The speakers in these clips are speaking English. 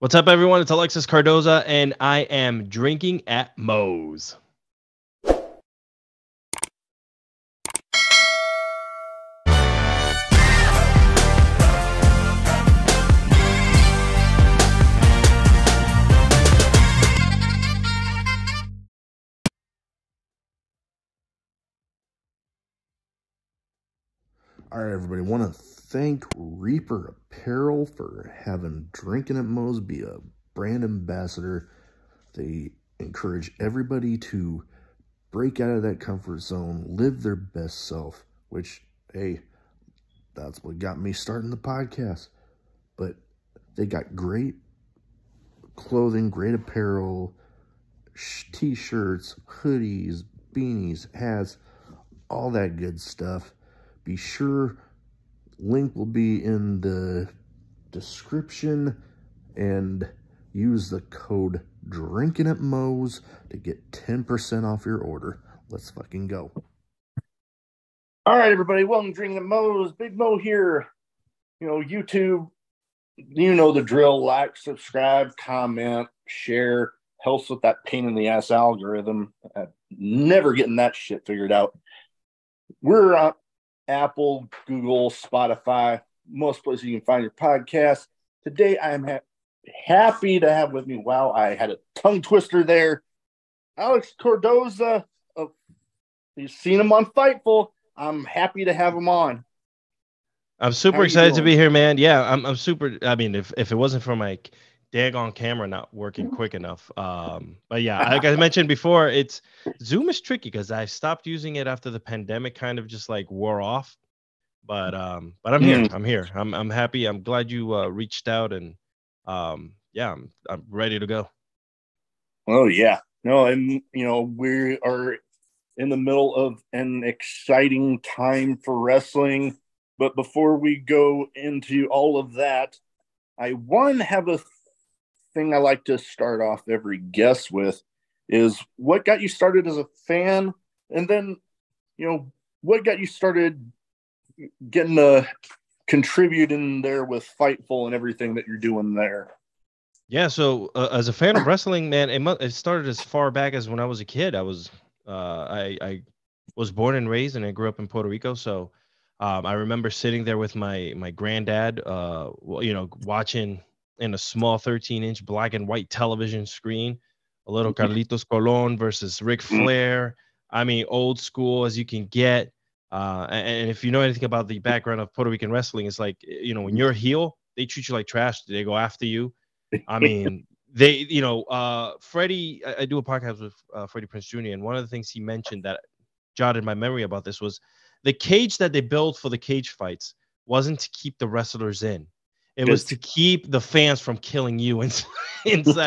What's up, everyone? It's Alexis Cardoza, and I am drinking at Moe's. All right, everybody. Want to thank Reaper Apparel for having Drinkin at Moe's be a brand ambassador. They encourage everybody to break out of that comfort zone, live their best self, which, hey, that's what got me starting the podcast. But they got great clothing, great apparel, t-shirts, hoodies, beanies, hats, all that good stuff. Be sure, link will be in the description, and use the code Drinkin at Moe's to get 10% off your order. Let's fucking go. All right, everybody, welcome to Drinkin at Moe's. Big Mo here. YouTube, the drill. Like, subscribe, comment, share. Helps with that pain in the ass algorithm. Never getting that shit figured out. We're on Apple, Google, Spotify, most places you can find your podcast. Today, I'm happy to have with me. Wow, I had a tongue twister there. Alex Cardoza. You've seen him on Fightful. I'm happy to have him on. I'm super excited to be here, man. Yeah, I'm super. I mean, if it wasn't for my daggone camera not working quick enough. But yeah, like I mentioned before, Zoom is tricky because I stopped using it after the pandemic kind of just like wore off. But I'm here. I'm here. I'm happy. I'm glad you reached out, and yeah, I'm ready to go. Oh yeah. No, and we are in the middle of an exciting time for wrestling. But before we go into all of that, I have a thing I like to start off every guest with is what got you started as a fan, and then what got you started getting to contribute in there with Fightful and everything that you're doing there. Yeah, so as a fan of wrestling, man, it started as far back as when I was a kid. I was born and raised, and I grew up in Puerto Rico, so I remember sitting there with my granddad, watching in a small 13-inch black and white television screen, a little Carlitos Colon versus Ric Flair. I mean, old school as you can get. And if you know anything about the background of Puerto Rican wrestling, it's like, when you're a heel, they treat you like trash. They go after you. I mean, Freddie, I do a podcast with Freddie Prinze Jr., and one of the things he mentioned that jotted my memory about this was the cage that they built for the cage fights wasn't to keep the wrestlers in. It was to keep the fans from killing you inside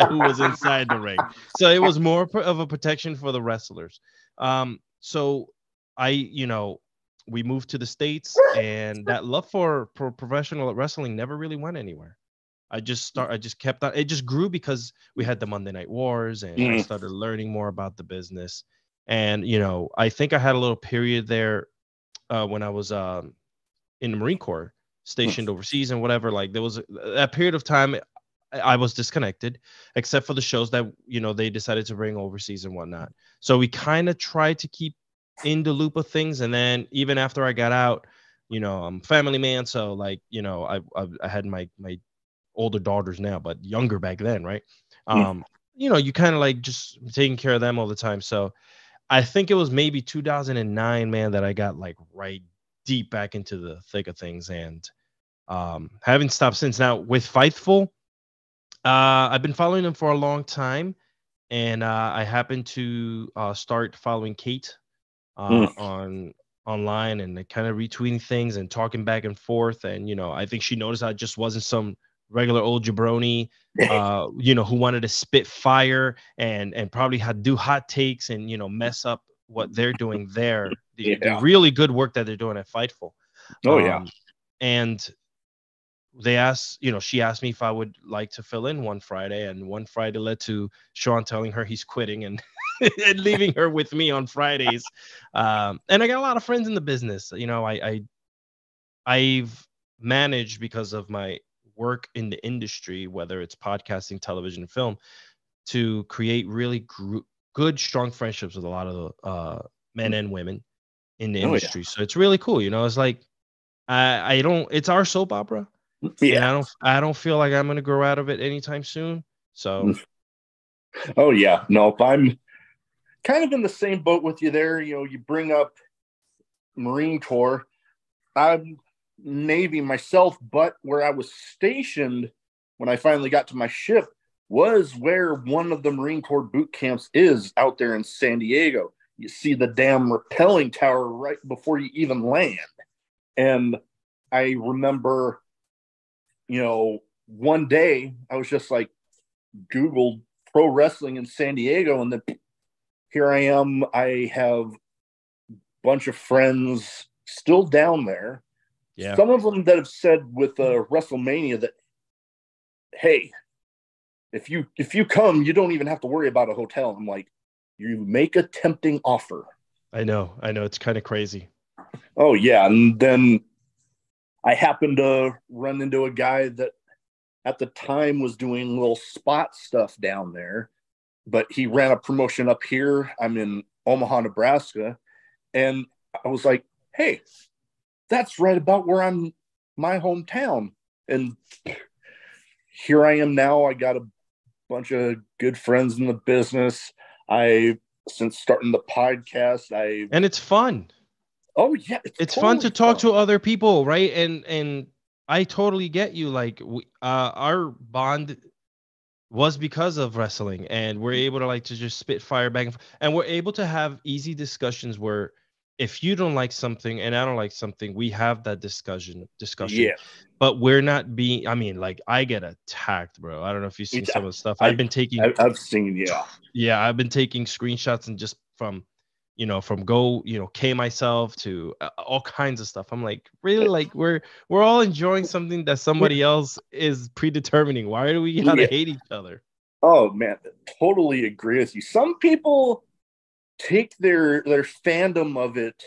who was inside the ring. So it was more of a protection for the wrestlers. So we moved to the States, and that love for professional wrestling never really went anywhere. I just kept on. It just grew because we had the Monday Night Wars, and I started learning more about the business. And I think I had a little period there when I was in the Marine Corps, stationed overseas and whatever. Like there was that period of time I was disconnected, except for the shows that they decided to bring overseas and whatnot. So we kind of tried to keep in the loop of things. And then even after I got out, I'm a family man, so like I had my older daughters now, but younger back then, right? You kind of like just taking care of them all the time. So I think it was maybe 2009, man, that I got like right deep back into the thick of things, and haven't stopped since. Now with Fightful, I've been following them for a long time, and I happened to start following Kate online, and kind of retweeting things and talking back and forth. And I think she noticed I just wasn't some regular old jabroni, who wanted to spit fire and probably do hot takes and mess up what they're doing there. The really good work that they're doing at Fightful. And they asked, she asked me if I would like to fill in one Friday, and one Friday led to Sean telling her he's quitting and and leaving her with me on Fridays. And I got a lot of friends in the business. I've managed, because of my work in the industry, whether it's podcasting, television, film, to create really good, strong friendships with a lot of the men and women in the industry. So it's really cool. You know, it's like I don't. It's our soap opera, and I don't feel like I'm gonna grow out of it anytime soon. So. Oh yeah, no. I'm kind of in the same boat with you there. You know, you bring up Marine Corps. I'm Navy myself, but where I was stationed when I finally got to my ship was where one of the Marine Corps boot camps is, out there in San Diego. You see the damn rappelling tower right before you even land. And I remember, you know, one day I was just like, Googled pro wrestling in San Diego, and then here I am. I have a bunch of friends still down there. Yeah. Some of them that have said with WrestleMania that, hey, if you come, you don't even have to worry about a hotel. I'm like, you make a tempting offer. I know. It's kind of crazy. Oh yeah. And then I happened to run into a guy that at the time was doing little spot stuff down there, but he ran a promotion up here. I'm in Omaha, Nebraska. And I was like, hey, that's right about where I'm, my hometown. And here I am now. I got a bunch of good friends in the business. Since starting the podcast, and it's fun. Oh yeah. It's totally fun to talk to other people. Right. And I totally get you. Like our bond was because of wrestling, and we're able to to just spit fire back and we're able to have easy discussions where if you don't like something and I don't like something, we have that discussion. Yeah. But we're not being, I mean, like I get attacked, bro. I don't know if you've seen some of the stuff I've been taking. I've seen, yeah. Yeah, I've been taking screenshots and just from go, K myself to all kinds of stuff. I'm like, really? Like we're all enjoying something that somebody else is predetermining. Why do we gotta hate each other? Oh man, totally agree with you. Some people take their fandom of it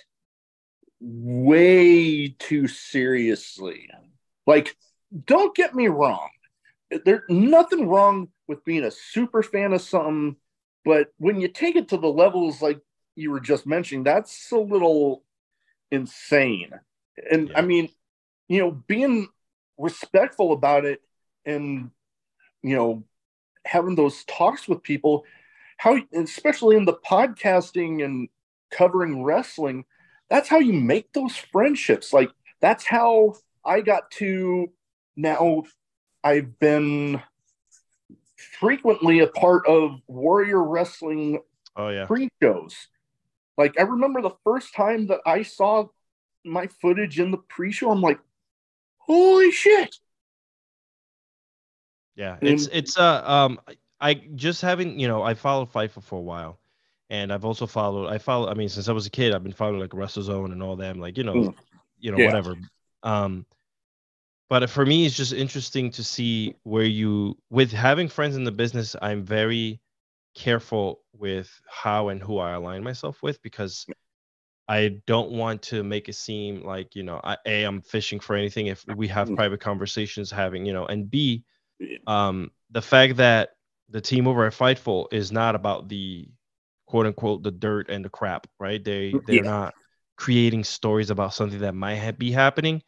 way too seriously. Like, don't get me wrong. There's nothing wrong with being a super fan of something, but when you take it to the levels like you were just mentioning, that's a little insane. And I mean, being respectful about it and, having those talks with people, especially in the podcasting and covering wrestling, that's how you make those friendships. Like, that's how I got to now. I've been frequently a part of Warrior Wrestling pre-shows. Like, I remember the first time that I saw my footage in the pre-show, I'm like, holy shit. Yeah, I just haven't, I followed Fightful for a while, and I've also I mean, since I was a kid, I've been following like WrestleZone and all them, like, whatever. But for me, it's just interesting to see where with having friends in the business, I'm very careful with how and who I align myself with, because I don't want to make it seem like, I'm fishing for anything if we have private conversations having, and B, the fact that the team over at Fightful is not about the quote unquote the dirt and the crap, right? They're not creating stories about something that might be happening.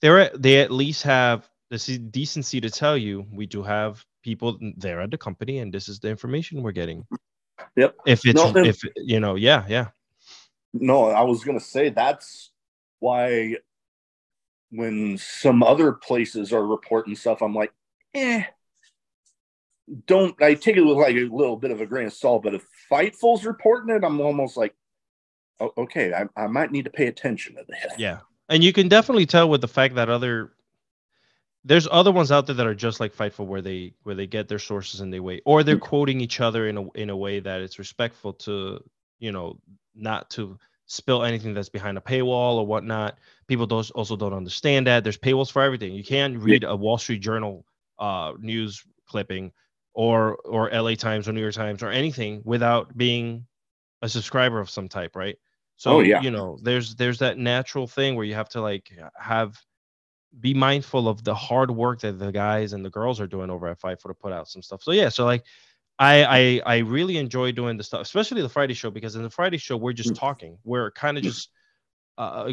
They at least have the decency to tell you we do have people there at the company, and this is the information we're getting. Yep. Yeah. No, I was gonna say that's why when some other places are reporting stuff, I'm like, don't. I take it with like a little bit of a grain of salt. But if Fightful's reporting it, I'm almost like, oh, okay, I might need to pay attention to this. Yeah. And you can definitely tell with the fact that there's other ones out there that are just like Fightful, where they get their sources and they wait, or they're quoting each other in a way that it's respectful to, not to spill anything that's behind a paywall or whatnot. People also don't understand that there's paywalls for everything. You can't read a Wall Street Journal news clipping or LA Times or New York Times or anything without being a subscriber of some type, right? So, there's that natural thing where you have to like have be mindful of the hard work that the guys and the girls are doing over at Fightful to put out some stuff. So yeah, so like I really enjoy doing the stuff, especially the Friday show, because in the Friday show we're just talking. We're kind of just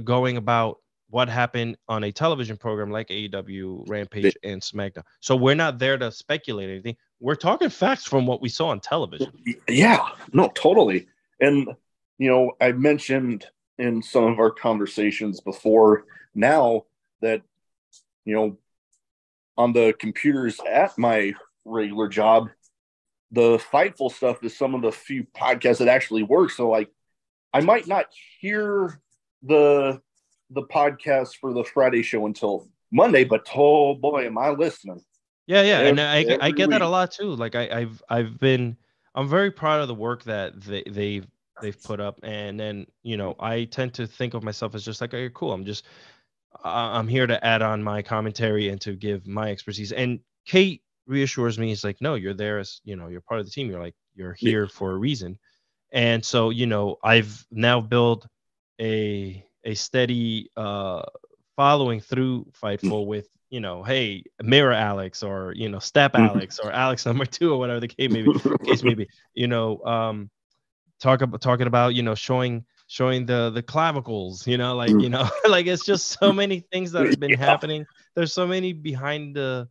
going about what happened on a television program like AEW, Rampage, and SmackDown. So we're not there to speculate anything. We're talking facts from what we saw on television. Yeah, no, totally. And, I mentioned in some of our conversations before now that, on the computers at my regular job, the Fightful stuff is some of the few podcasts that actually work. So, like, I might not hear the podcast for the Friday show until Monday, but oh boy, am I listening. Yeah, and I get that a lot too. Like I'm very proud of the work that they've put up, and then I tend to think of myself as just like, okay, cool. I'm here to add on my commentary and to give my expertise. And Kate reassures me, it's like, no, you're there as you're part of the team. You're here for a reason. And so I've now built a steady following through Fightful with hey, Mirror Alex, or Step Alex, or Alex number 2, or whatever the case may be. Talking about showing the clavicles, like it's just so many things that have been happening. There's so many behind the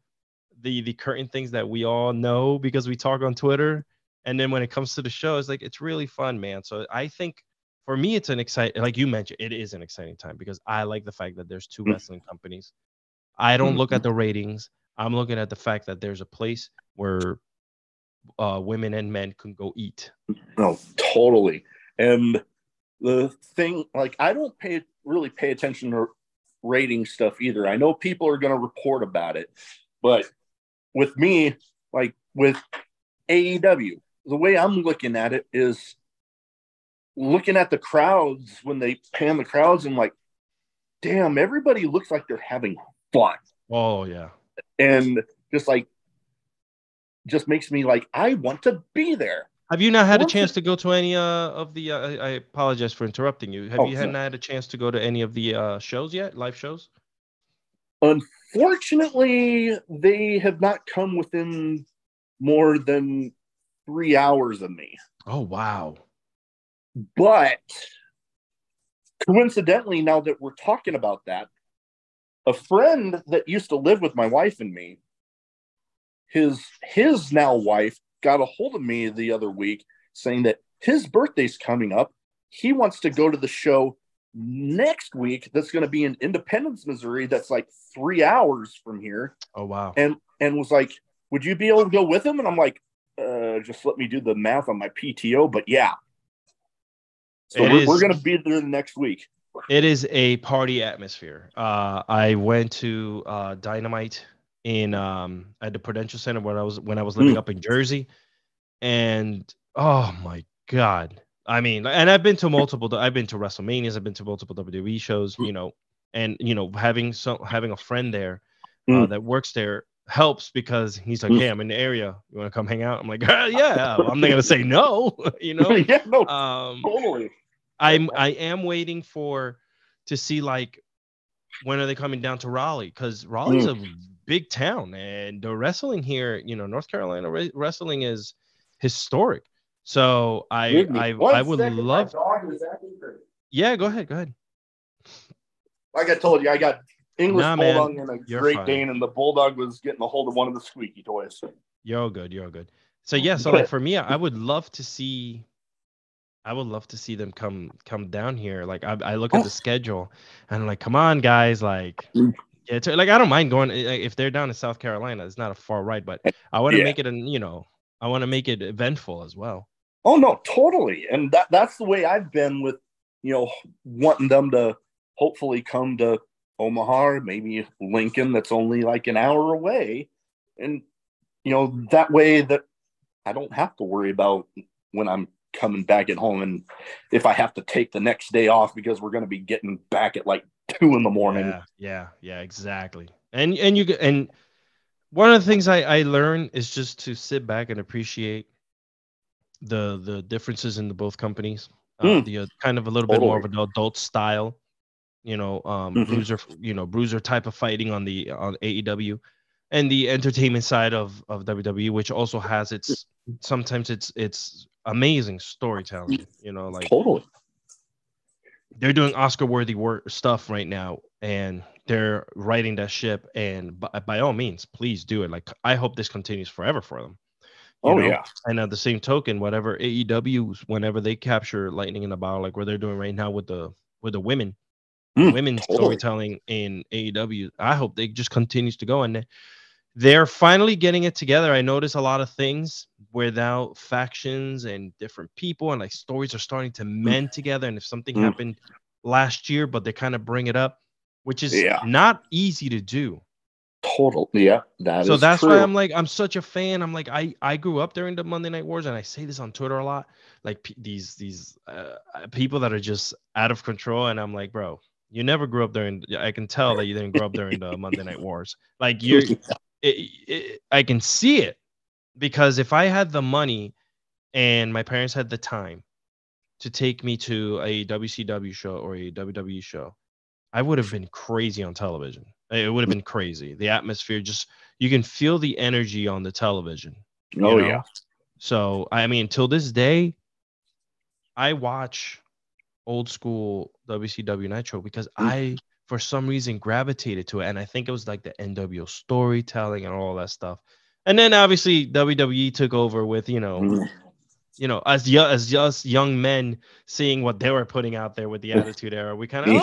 curtain things that we all know because we talk on Twitter. And then when it comes to the show, it's like, it's really fun, man. So I think for me, it's an exciting, like you mentioned, it is an exciting time because I like the fact that there's 2 wrestling companies. I don't look at the ratings. I'm looking at the fact that there's a place where women and men can go eat. No, totally. And the thing, like, I don't really pay attention to rating stuff either. I know people are going to report about it, but with me, like with AEW, the way I'm looking at it is looking at the crowds when they pan the crowds and like, damn, everybody looks like they're having fun. Oh yeah. And just makes me like, I want to be there. Have you not had a chance to go to any of the I apologize for interrupting you. Have you not had a chance to go to any of the shows yet, live shows? Unfortunately, they have not come within more than 3 hours of me. Oh, wow. But coincidentally, now that we're talking about that, a friend that used to live with my wife and me, his now wife got a hold of me the other week saying that his birthday's coming up. He wants to go to the show next week that's going to be in Independence, Missouri. That's like 3 hours from here. Oh, wow. And was like, would you be able to go with him? And I'm like, just let me do the math on my PTO. But yeah. So we're going to be there next week. It is a party atmosphere. I went to Dynamite in at the Prudential Center when I was living up in Jersey, and oh my God, I mean, and I've been to WrestleManias, I've been to multiple WWE shows, and having a friend there that works there helps because he's like, hey, I'm in the area, you want to come hang out? I'm like, yeah, I'm not gonna say no. Yeah, no, totally. I am waiting to see, like, when are they coming down to Raleigh, because Raleigh's a big town, and the wrestling here, North Carolina wrestling is historic. So I would love. Yeah, go ahead. Like I told you, I got English Bulldog and a Great Dane, and the Bulldog was getting a hold of one of the squeaky toys. You're good. So yeah, so like for me, I would love to see them come down here. Like I look at the schedule and I'm like, come on, guys, like. Yeah, like I don't mind going if they're down in South Carolina. It's not a far ride, but I want to make it I want to make it eventful as well. Oh no, totally. And that's the way I've been with, wanting them to hopefully come to Omaha, or maybe Lincoln, that's only like an hour away. And, that way that I don't have to worry about when I'm coming back at home and if I have to take the next day off because we're going to be getting back at like 2 a.m. Yeah, exactly. And one of the things I learned is just to sit back and appreciate the differences in both companies. The kind of a little bit more of an adult style bruiser type of fighting on AEW, and the entertainment side of WWE, which also has its amazing storytelling. Like Totally. they're doing Oscar-worthy stuff right now, and they're riding that ship. And by all means, please do it. Like I hope this continues forever for them. Yeah. And at the same token, whatever AEW, whenever they capture lightning in a bottle, like what they're doing right now with the women, women's storytelling in AEW, I hope they just continues to go. And they're finally getting it together. I notice a lot of things without factions and different people, and like stories are starting to mend together. And if something happened last year, but they kind of bring it up, which is not easy to do. Total. Yeah, that's true. Why I'm such a fan. I'm like, I grew up during the Monday Night Wars, and I say this on Twitter a lot. Like these people that are just out of control, and I'm like, bro, you never grew up during. I can tell that you didn't grow up during the Monday Night Wars. Like I can see it, because if I had the money and my parents had the time to take me to a WCW show or a WWE show, I would have been crazy on television. It would have been crazy. The atmosphere, just you can feel the energy on the television. Yeah. So I mean, till this day, I watch old school WCW Nitro because I, for some reason, gravitated to it, and I think it was like the NWO storytelling and all that stuff. And then obviously WWE took over with as young men seeing what they were putting out there with the Attitude Era. We kind of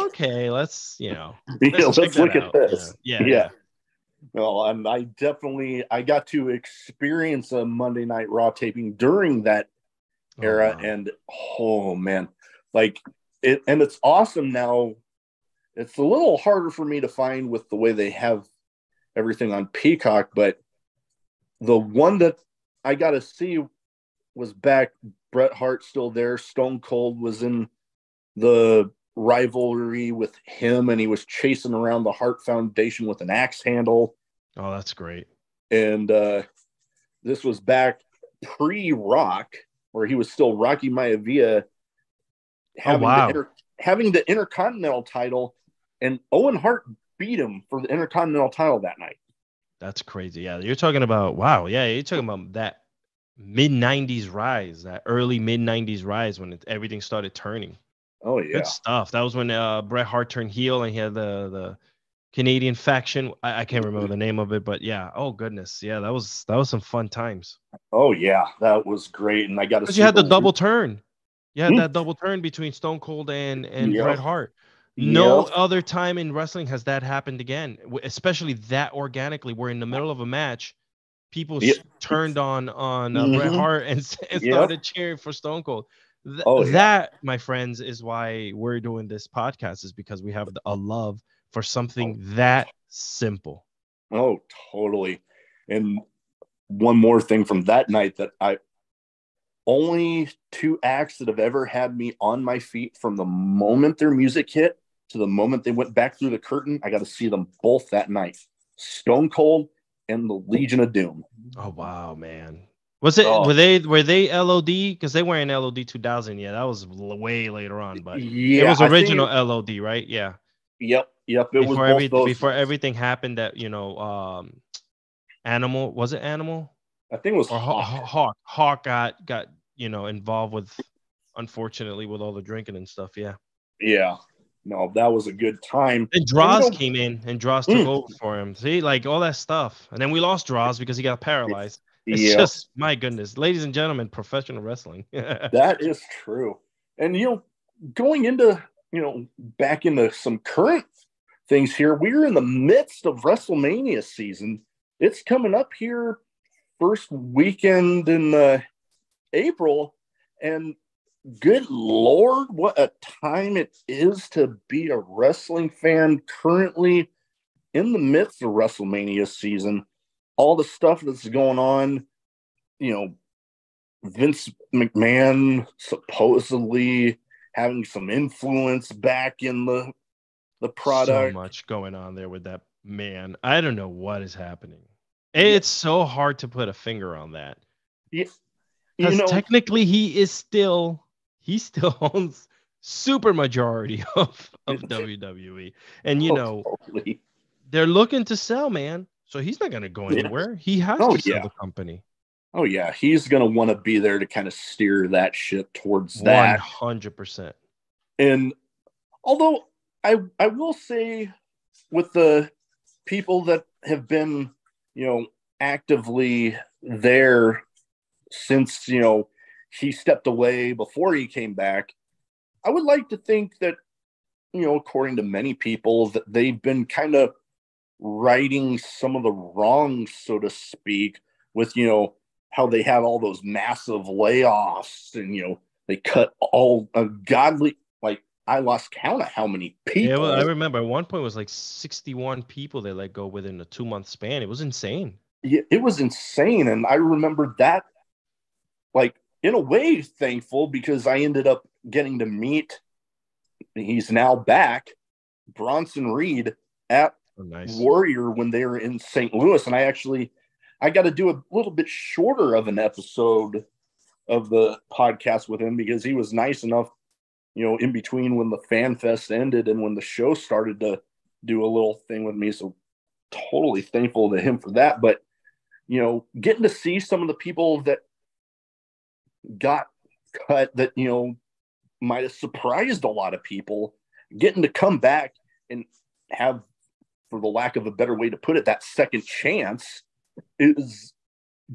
let's let's look at this. Yeah. Well, and I got to experience a Monday Night Raw taping during that era, wow. and man, like it, and it's awesome now. It's a little harder for me to find with the way they have everything on Peacock, but the one that I got to see was back. Bret Hart still there. Stone Cold was in the rivalry with him, and he was chasing around the Hart Foundation with an axe handle. Oh, that's great. And this was back pre-Rock, where he was still Rocky Maivia, having the Intercontinental title, and Owen Hart beat him for the Intercontinental title that night. That's crazy. Yeah, you're talking about you're talking about that mid-90s rise, that early mid-90s rise when everything started turning. Oh yeah, good stuff. That was when Bret Hart turned heel, and he had the Canadian faction. I can't remember the name of it, but yeah. Oh goodness, yeah, that was some fun times. Oh yeah, that was great, and I got to see. You had the double turn. You had that double turn between Stone Cold and Bret Hart. No other time in wrestling has that happened again, especially that organically. We're in the middle of a match, people turned on Bret Hart and started cheering for Stone Cold. That, my friends, is why we're doing this podcast, is because we have a love for something that simple. Oh, totally. And one more thing from that night, that only two acts that have ever had me on my feet from the moment their music hit to the moment they went back through the curtain. I got to see them both that night. Stone Cold and the Legion of Doom. Oh wow, man. Was it were they LOD? Because they weren't LOD 2000 yet. That was way later on, but it was original LOD, right? Yeah. Yep. Before everything happened, that Animal, was it Animal? I think it was Hawk. Hawk got involved with, unfortunately, with all the drinking and stuff. Yeah. No, that was a good time. And Droz came in, and Droz took over for him. See, like all that stuff. And then we lost Droz because he got paralyzed. It's just, my goodness, ladies and gentlemen, professional wrestling. That is true. And, going into, back into some current things here, we're in the midst of WrestleMania season. It's coming up here first weekend in April, and good Lord, what a time it is to be a wrestling fan currently in the midst of WrestleMania season. All the stuff that's going on, Vince McMahon supposedly having some influence back in the product. So much going on there with that man. I don't know what is happening. It's so hard to put a finger on that. Because technically he still owns super majority of WWE. And, you know, Totally. they're looking to sell, man. So he's not going to go anywhere. He has to sell the company. Oh, yeah. He's going to want to be there to kind of steer that ship towards that. 100%. And although I will say with the people that have been, you know, actively there since, you know, he stepped away before he came back, I would like to think that, you know, according to many people, that they've been kind of righting some of the wrongs, so to speak, with, you know, how they had all those massive layoffs and, you know, they cut all godly, like, I lost count of how many people. Yeah, well, I remember at one point it was like 61 people they let go within a 2-month span. It was insane. Yeah, it was insane. And I remember that, like, in a way, thankful, because I ended up getting to meet, he's now back, Bronson Reed at Warrior when they were in St. Louis. And I got to do a little bit shorter of an episode of the podcast with him because he was nice enough, you know, in between when the Fan Fest ended and when the show started, to do a little thing with me. So totally thankful to him for that. But, you know, getting to see some of the people that got cut that, you know, might have surprised a lot of people, getting to come back and have, for the lack of a better way to put it, that second chance has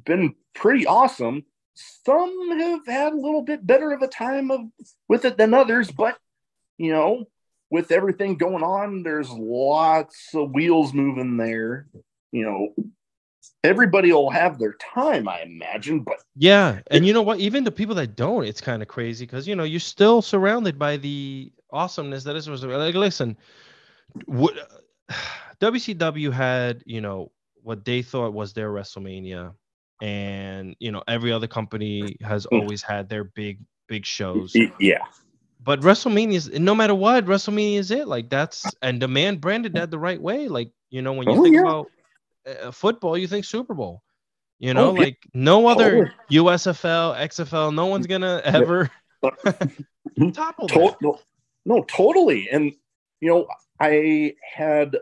been pretty awesome. Some have had a little bit better of a time with it than others, but, you know, with everything going on, there's lots of wheels moving there. You know, everybody will have their time, I imagine, but yeah. And you know what? Even the people that don't, it's kind of crazy because, you know, you're still surrounded by the awesomeness that is. Like, listen, WCW had, you know, what they thought was their WrestleMania. And, you know, every other company has always had their big shows. Yeah. But WrestleMania is, no matter what, WrestleMania is it. Like, that's, and the man branded that the right way. Like, you know, when you think about football, you think Super Bowl. You know, like no other USFL, XFL, no one's gonna ever topple that. No, totally. And, you know, I have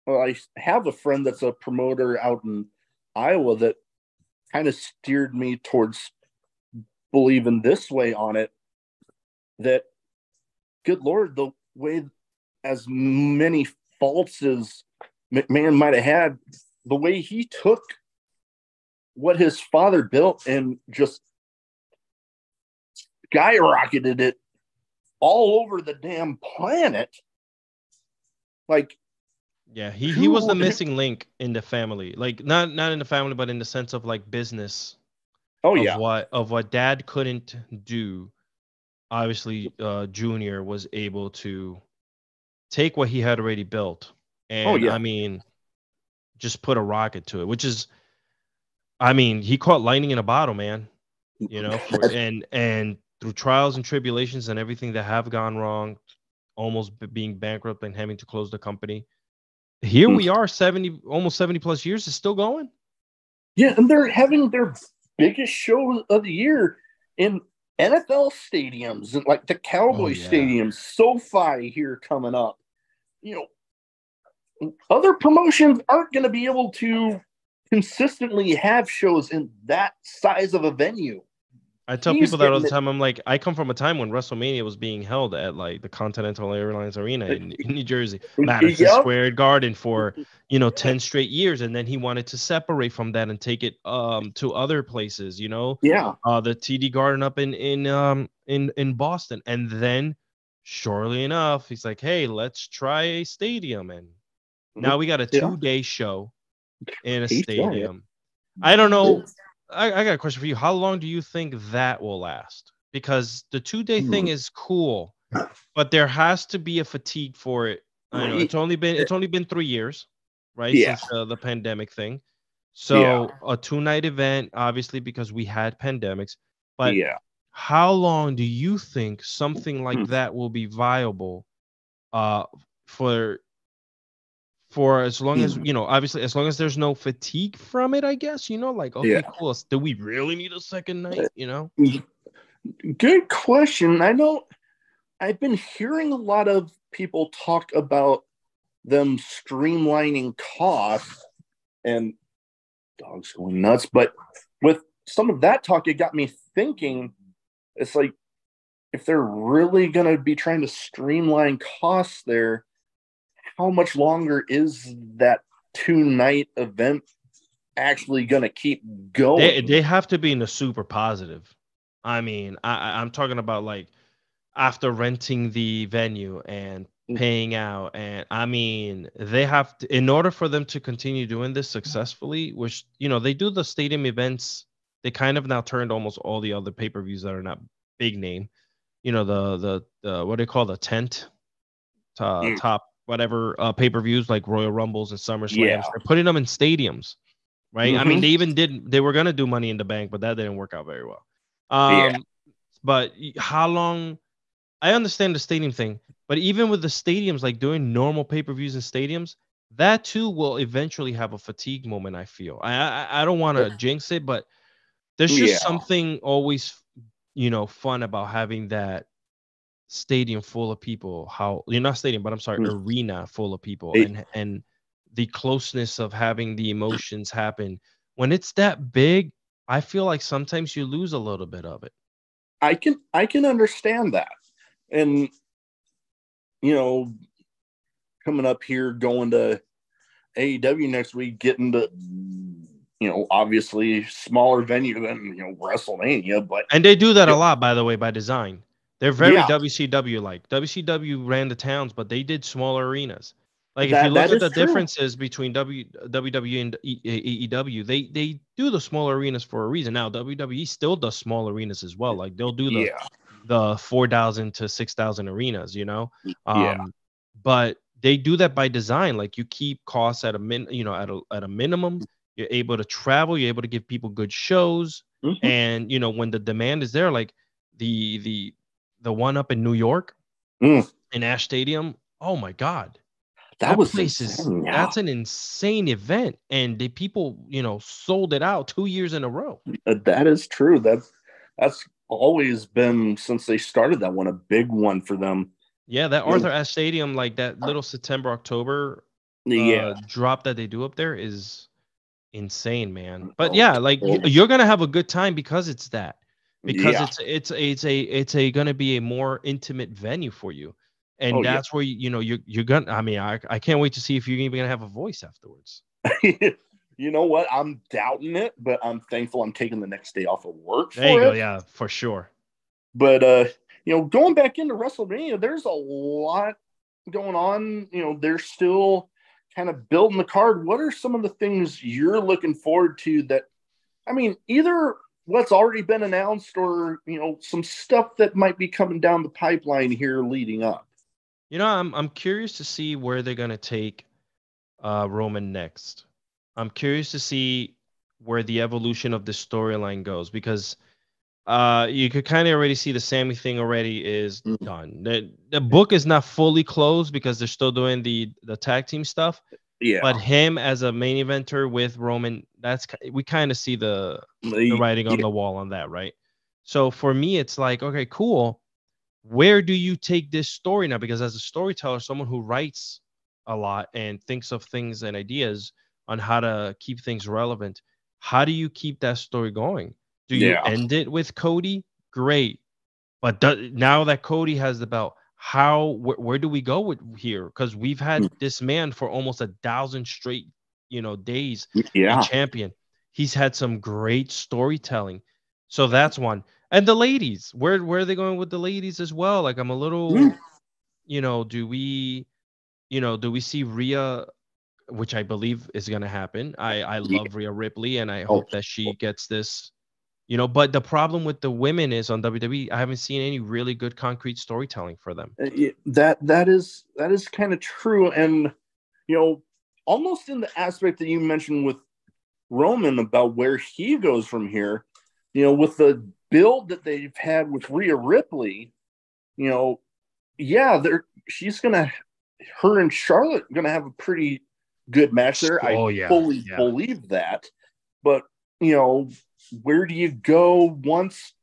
a friend that's a promoter out in Iowa that kind of steered me towards believing this way on it, that, good Lord, the way, as many faults as McMahon might have had, the way he took what his father built and just skyrocketed it all over the damn planet. Like, yeah, he was the missing link in the family. Like, not in the family, but in the sense of like business. Of what dad couldn't do. Obviously, Junior was able to take what he had already built and I mean, just put a rocket to it, which is, I mean, he caught lightning in a bottle, man. You know, and through trials and tribulations and everything that have gone wrong, almost being bankrupt and having to close the company. Here we are, almost 70 plus years, is still going. Yeah, and they're having their biggest show of the year in NFL stadiums, and like the Cowboy stadiums, SoFi here coming up. You know, other promotions aren't going to be able to consistently have shows in that size of a venue. I tell people that all the time. I'm like, I come from a time when WrestleMania was being held at like the Continental Airlines Arena in New Jersey, Madison Square Garden for, you know, 10 straight years. And then he wanted to separate from that and take it to other places, you know, the TD Garden up in Boston. And then surely enough, he's like, hey, let's try a stadium. And now we got a 2-day show in a stadium. I don't know. I got a question for you. How long do you think that will last? Because the 2-day thing is cool, but there has to be a fatigue for it. I know it's only been 3 years, right? Since the pandemic thing. So a 2-night event, obviously, because we had pandemics. But how long do you think something like that will be viable for as long as, you know, obviously, as long as there's no fatigue from it, I guess, you know, like, okay, cool. Do we really need a second night, you know? Good question. I don't I've been hearing a lot of people talk about them streamlining costs, and dogs going nuts. But with some of that talk, it got me thinking, it's like, if they're really going to be trying to streamline costs there, how much longer is that 2-night event actually going to keep going? They have to be in a super positive. I mean, I'm talking about like after renting the venue and paying out, and I mean, they have to, in order for them to continue doing this successfully, which, you know, they do the stadium events. They kind of now turned almost all the other pay-per-views that are not big name, you know, the what do they call the tent top whatever pay-per-views like Royal Rumbles and SummerSlams. Yeah. They're putting them in stadiums, right? I mean, Mm-hmm. they were gonna do Money in the Bank, but that didn't work out very well. Yeah. But how long? I understand the stadium thing, but even with the stadiums, like doing normal pay-per-views in stadiums, that too will eventually have a fatigue moment. I feel. I don't want to jinx it, but there's just Yeah. something always, you know, fun about having that stadium full of people. How you're not stadium, but I'm sorry, arena full of people, and the closeness of having the emotions happen when it's that big. I feel like sometimes you lose a little bit of it. I can understand that. And, you know, coming up here, going to AEW next week, getting to, you know, obviously smaller venue than, you know, WrestleMania, but And they do that a lot, by the way, by design. They're very yeah, WCW like. WCW ran the towns, but they did smaller arenas. Like if you look that at is the true. differences between WWE and AEW, they do the smaller arenas for a reason. Now WWE still does small arenas as well. Like they'll do Yeah. the 4,000 to 6,000 arenas, you know. Yeah. But they do that by design. Like you keep costs at a minimum. You're able to travel. You're able to give people good shows, Mm-hmm. and you know when the demand is there, like the the the one up in New York Mm. in Ash Stadium. Oh my God, That that was place is insane. Yeah. that's an insane event, and the people, you know, sold it out 2 years in a row. That is true. That's always been, since they started that one, a big one for them. Yeah, that Arthur Ashe Stadium, like that little September October Yeah. drop that they do up there is insane, man. But Oh, yeah, like totally. you're gonna have a good time because it's that, because Yeah. it's gonna be a more intimate venue for you, Oh, and yeah. that's where you know you're gonna. I mean, I can't wait to see if you're even gonna have a voice afterwards. You know what? I'm doubting it, but I'm thankful I'm taking the next day off of work There you for go. it. Yeah, for sure. But you know, going back into WrestleMania, there's a lot going on. You know, they're still kind of building the card. What are some of the things you're looking forward to that, I mean, either what's already been announced or, you know, some stuff that might be coming down the pipeline here leading up? You know, I'm curious to see where they're gonna take Roman next. I'm curious to see where the evolution of the storyline goes because you could kind of already see the Sammy thing already is done. The book is not fully closed because they're still doing the tag team stuff. Yeah. But him as a main eventer with Roman, we kind of see the writing on Yeah. the wall on that, right? So for me, it's like, okay, cool. Where do you take this story now? Because as a storyteller, someone who writes a lot and thinks of things and ideas on how to keep things relevant, how do you keep that story going? Do you Yeah. end it with Cody? Great. But now that Cody has the belt, where do we go with here? Because we've had this man for almost 1,000 straight, you know, days, a Yeah. champion. He's had some great storytelling. So that's one. And the ladies, where are they going with the ladies as well? Like I'm a little, you know, do we see Rhea, which I believe is gonna happen. I love Rhea Ripley and I Oh, hope that she gets this, you know, but the problem with the women is on WWE, I haven't seen any really good concrete storytelling for them. that is kind of true. And, you know, almost in the aspect that you mentioned with Roman about where he goes from here, you know, with the build that they've had with Rhea Ripley, you know, yeah, her and Charlotte gonna have a pretty good match there. I Oh yeah, fully yeah. believe that. But, you know, where do you go once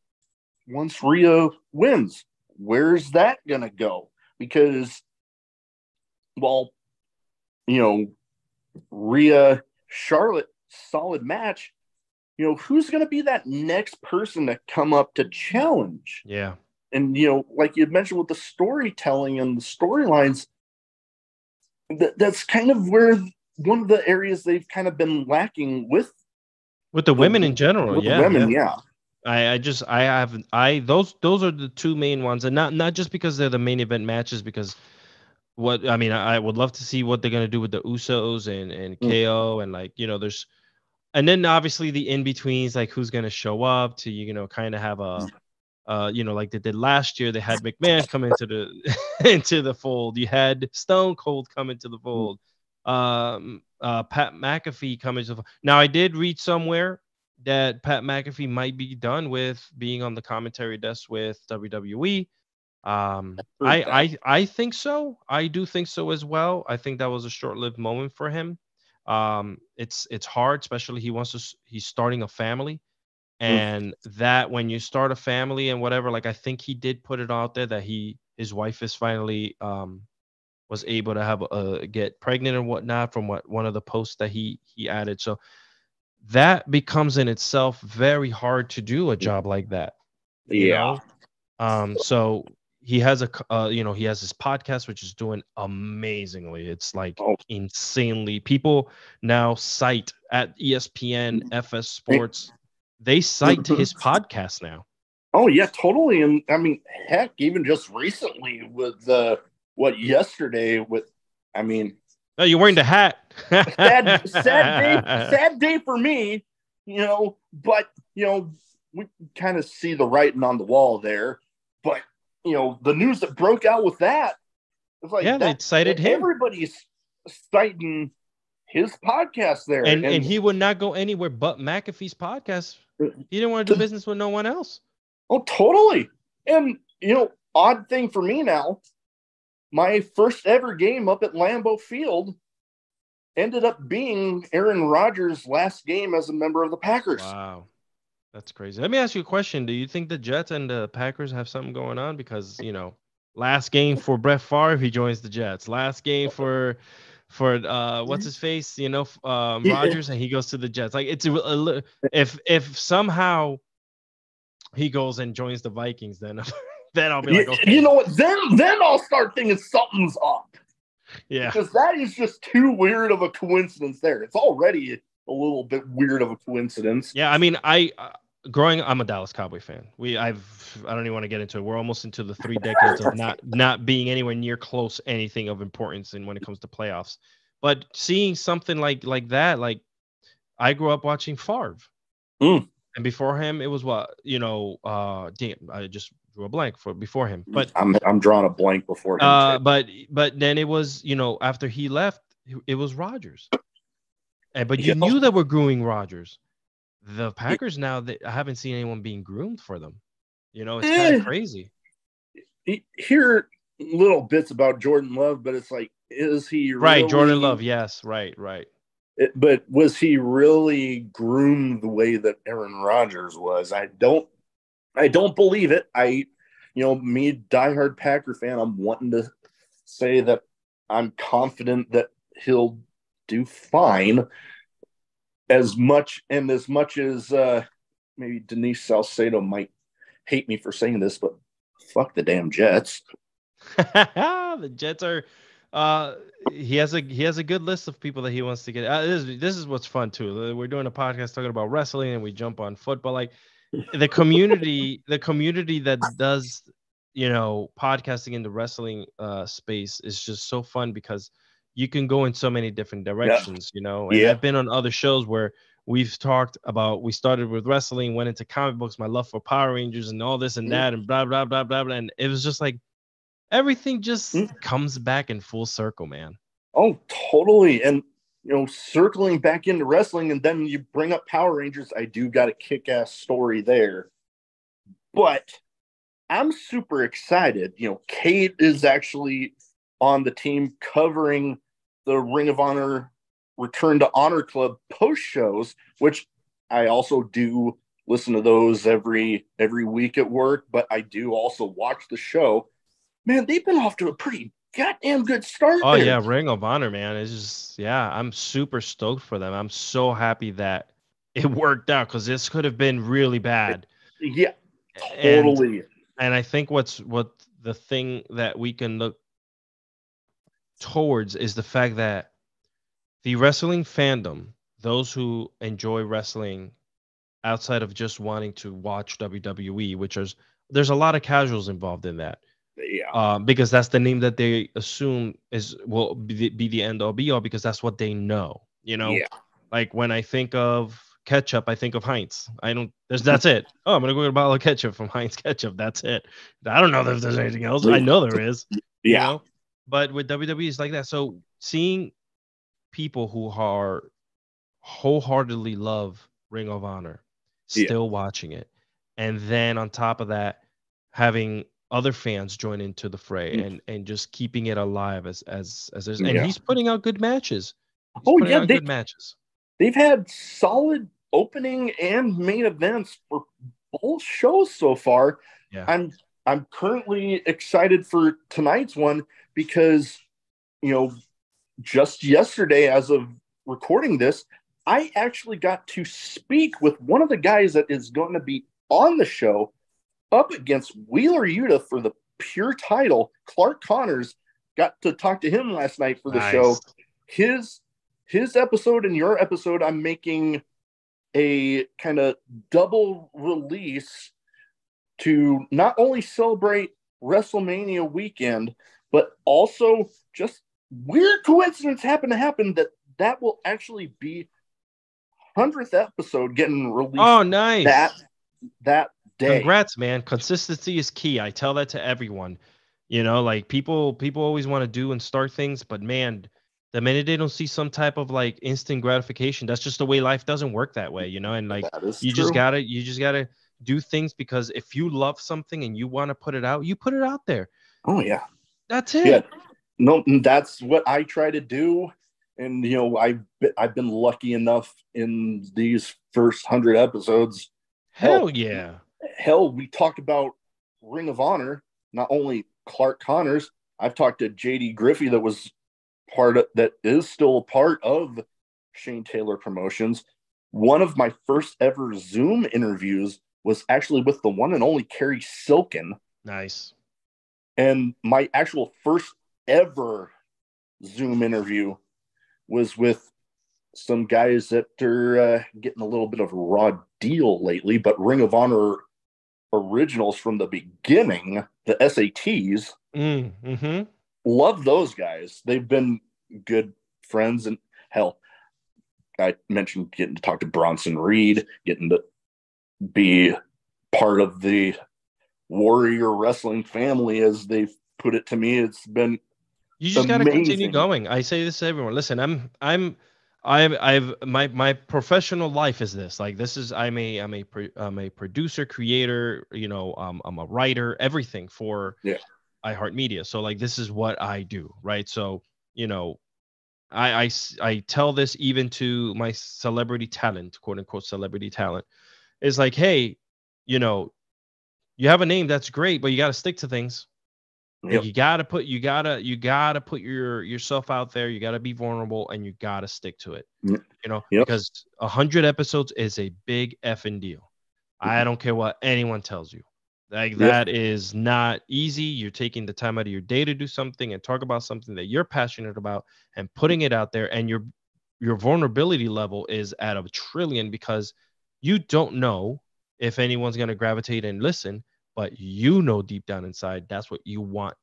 Rhea wins? where's that going to go? Because, well, Rhea, Charlotte, solid match. Who's going to be that next person to come up to challenge? Yeah. And, like you mentioned with the storytelling and the storylines, that's kind of where one of the areas they've kind of been lacking with the women in general. With yeah. the women, yeah. Those are the two main ones, and not just because they're the main event matches, because I would love to see what they're going to do with the Usos and KO and there's, and then obviously the in-betweens, like who's going to show up to, kind of have a, like they did last year. They had McMahon come into the into the fold. You had Stone Cold come into the fold. Pat McAfee come into the fold. Now, I did read somewhere that Pat McAfee might be done with being on the commentary desk with WWE. I think so. I do think so as well. I think that was a short-lived moment for him. It's hard, especially he's starting a family. And that when you start a family and whatever, like I think he did put it out there that his wife is finally was able to have get pregnant and whatnot from one of the posts that he added. So that becomes in itself very hard to do a job like that. So he has he has his podcast, which is doing amazingly. It's like insanely. People now cite at ESPN, FS Sports. They cite his podcast now. Oh yeah, totally. And I mean, heck, even just recently with yesterday with, oh, you're wearing the hat. sad day for me, but we kind of see the writing on the wall there. But the news that broke out with that, it's like they cited him. Everybody's citing his podcast there, and he would not go anywhere but McAfee's podcast. He didn't want to do business with no one else. Oh, totally. And odd thing for me now, my first ever game up at Lambeau Field ended up being Aaron Rodgers' last game as a member of the Packers. Wow. That's crazy. Let me ask you a question. Do you think the Jets and the Packers have something going on? Because, last game for Brett Favre, he joins the Jets. Last game for what's his face, Rodgers, and he goes to the Jets. Like it's if somehow he goes and joins the Vikings, then I'll be like, okay. You know what? Then I'll start thinking something's up. Yeah, because that is just too weird of a coincidence. There, it's already a little bit weird of a coincidence. Yeah, I'm a Dallas Cowboy fan. I don't even want to get into it. We're almost into the 3 decades of not being anywhere near close anything of importance when it comes to playoffs. But seeing something like that, like I grew up watching Favre. And before him, it was I just drew a blank before him. But I'm drawing a blank before him. But then it was, after he left, it was Rodgers. But you knew that we're grooming Rodgers. The Packers now, I haven't seen anyone being groomed for them. It's kind of crazy. Hear little bits about Jordan Love, but it's like, is he right? Really, Jordan Love, yes, right. But was he really groomed the way that Aaron Rodgers was? I don't believe it. Me, diehard Packer fan, I'm wanting to say that I'm confident that he'll do fine. As much as maybe Denise Salcedo might hate me for saying this, but fuck the damn Jets. The Jets are. He has a good list of people that he wants to get. This is what's fun too. We're doing a podcast talking about wrestling, and we jump on football. Like the community that does podcasting in the wrestling space is just so fun because you can go in so many different directions, And I've been on other shows where we've talked about, we started with wrestling, went into comic books, my love for Power Rangers and all this and that and blah, blah, blah, blah, blah. And it was just like, everything just comes back in full circle, man. Oh, totally. And, circling back into wrestling and then you bring up Power Rangers. I do got a kick-ass story there, but I'm super excited. Kate is actually on the team covering the Ring of Honor Return to Honor Club post shows, which I also do listen to those every week at work, but I do also watch the show. Man, they've been off to a pretty goddamn good start. Oh there. yeah, Ring of Honor, man. It's just I'm super stoked for them. I'm so happy that it worked out because this could have been really bad. Yeah, And totally. and I think what the thing that we can look towards is the fact that the wrestling fandom, those who enjoy wrestling outside of just wanting to watch WWE, which is there's a lot of casuals involved in that. Yeah. Because that's the name that they assume will be the end all be all because that's what they know. Yeah. Like when I think of ketchup, I think of Heinz. That's it. Oh, I'm gonna go get a bottle of ketchup from Heinz ketchup. That's it. I don't know if there's anything else. I know there is. Yeah. But with WWE, it's like that. So seeing people who are wholeheartedly love Ring of Honor still watching it, and then on top of that, having other fans join into the fray and just keeping it alive as there's, and he's putting out good matches. Good matches. They've had solid opening and main events for both shows so far. Yeah. I'm currently excited for tonight's one because, just yesterday, as of recording this, I actually got to speak with one of the guys that is going to be on the show up against Wheeler Yuta for the pure title. Clark Connors, got to talk to him last night for the show. His episode and your episode, I'm making a kind of double release to not only celebrate WrestleMania weekend, but also just weird coincidence happened to happen that will actually be 100th episode getting released. Oh, nice. That day. Congrats, man. Consistency is key. I tell that to everyone. Like people always want to do and start things, but man, the minute they don't see some type of like instant gratification, that's just the way life doesn't work that way, and like just gotta do things because if you love something and you want to put it out, you put it out there. Oh yeah. That's it. Yeah. No, that's what I try to do. And, I've been lucky enough in these first 100 episodes. Hell yeah. Hell, we talked about Ring of Honor, not only Clark Connors. I've talked to JD Griffey that is still a part of Shane Taylor Promotions. One of my first ever Zoom interviews was actually with the one and only Carrie Silken. Nice. And my actual first ever Zoom interview was with some guys that are getting a little bit of a raw deal lately, but Ring of Honor originals from the beginning, the SATs, love those guys. They've been good friends, and hell, I mentioned getting to talk to Bronson Reed, getting to be part of the Warrior Wrestling family, as they've put it to me. It's been you just got to continue going. I say this to everyone. Listen, my professional life is this. Like this is I'm a producer, creator. I'm a writer, everything for iHeartMedia. So like this is what I do, right? So I tell this even to my celebrity talent, quote unquote celebrity talent. It's like, hey, you have a name that's great, but you got to stick to things. Like you gotta put yourself out there. You gotta be vulnerable, and you gotta stick to it. Because 100 episodes is a big effing deal. I don't care what anyone tells you. Like that is not easy. You're taking the time out of your day to do something and talk about something that you're passionate about and putting it out there. And your vulnerability level is at 1,000,000,000,000 because you don't know if anyone's gonna gravitate and listen. But deep down inside, that's what you want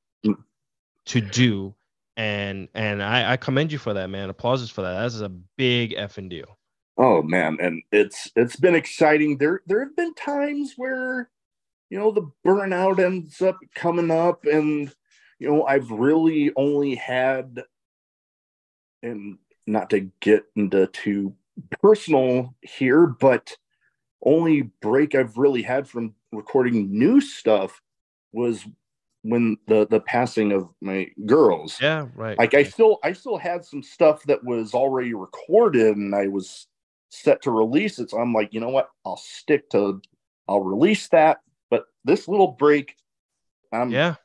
to do. And I commend you for that, man. Applauses for that. That's a big effing deal. Oh, man. And it's been exciting. There have been times where, the burnout ends up coming up. And, I've really only had, and not to get into too personal here, but only break I've really had from recording new stuff was when the passing of my girls. Yeah, right. Like I still had some stuff that was already recorded, and I was set to release it. So I'm like, you know what? I'll release that. But this little break, Yeah.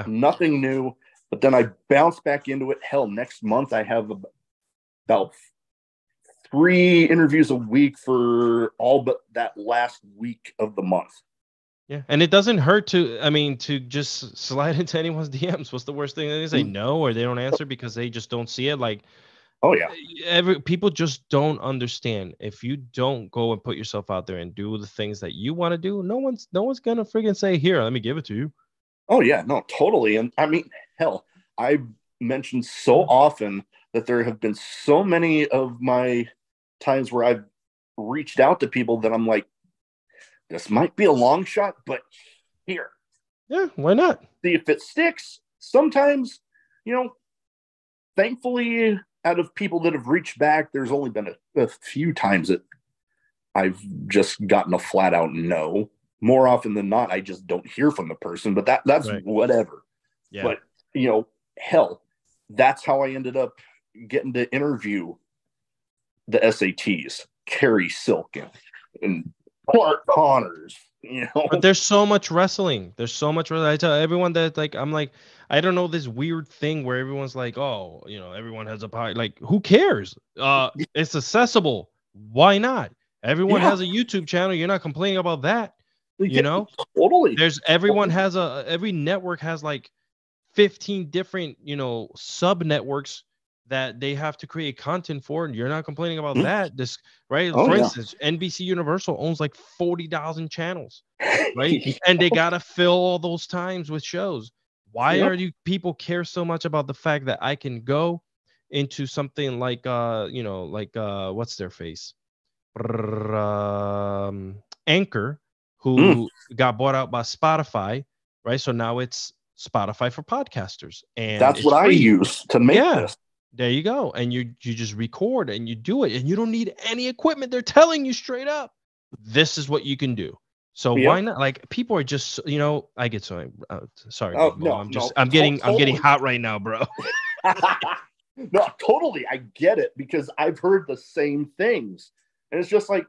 nothing new. But then I bounce back into it. Hell, next month I have about 3 interviews a week for all but that last week of the month. Yeah, and it doesn't hurt to just slide into anyone's DMs. What's the worst thing? They say no, or they don't answer because they just don't see it. Like, oh yeah, people just don't understand. If you don't go and put yourself out there and do the things that you want to do, no one's gonna friggin' say, here, let me give it to you. Oh yeah, no, totally. And I mean, hell, I mentioned so often that there have been so many of my times where I've reached out to people that I'm like, this might be a long shot, but here. Yeah, why not? See if it sticks. Sometimes, thankfully, out of people that have reached back, there's only been a few times that I've just gotten a flat out no. More often than not, I just don't hear from the person, but that's right. Whatever. Yeah. But, hell, that's how I ended up getting to interview the SATs, Carrie Silken and Clark Connors, But there's so much wrestling. I tell everyone that, like, I'm like, I don't know, this weird thing where everyone's like, oh, everyone has a pie. Like, who cares? It's accessible. Why not? Everyone has a YouTube channel. You're not complaining about that. Totally. Every network has like 15 different, sub networks that they have to create content for, and you're not complaining about that. This, right? For instance, NBC Universal owns like 40,000 channels, right? And they gotta fill all those times with shows. Why are you people care so much about the fact that I can go into something like what's their face? Anchor, who got bought out by Spotify, right? So now it's Spotify for podcasters, and that's what free. I use to make this. There you go. And you just record and you do it, and you don't need any equipment. They're telling you straight up, this is what you can do. So why not? Like, people are just, I get so sorry. I'm getting hot right now, bro. No, totally. I get it, because I've heard the same things. And it's just like,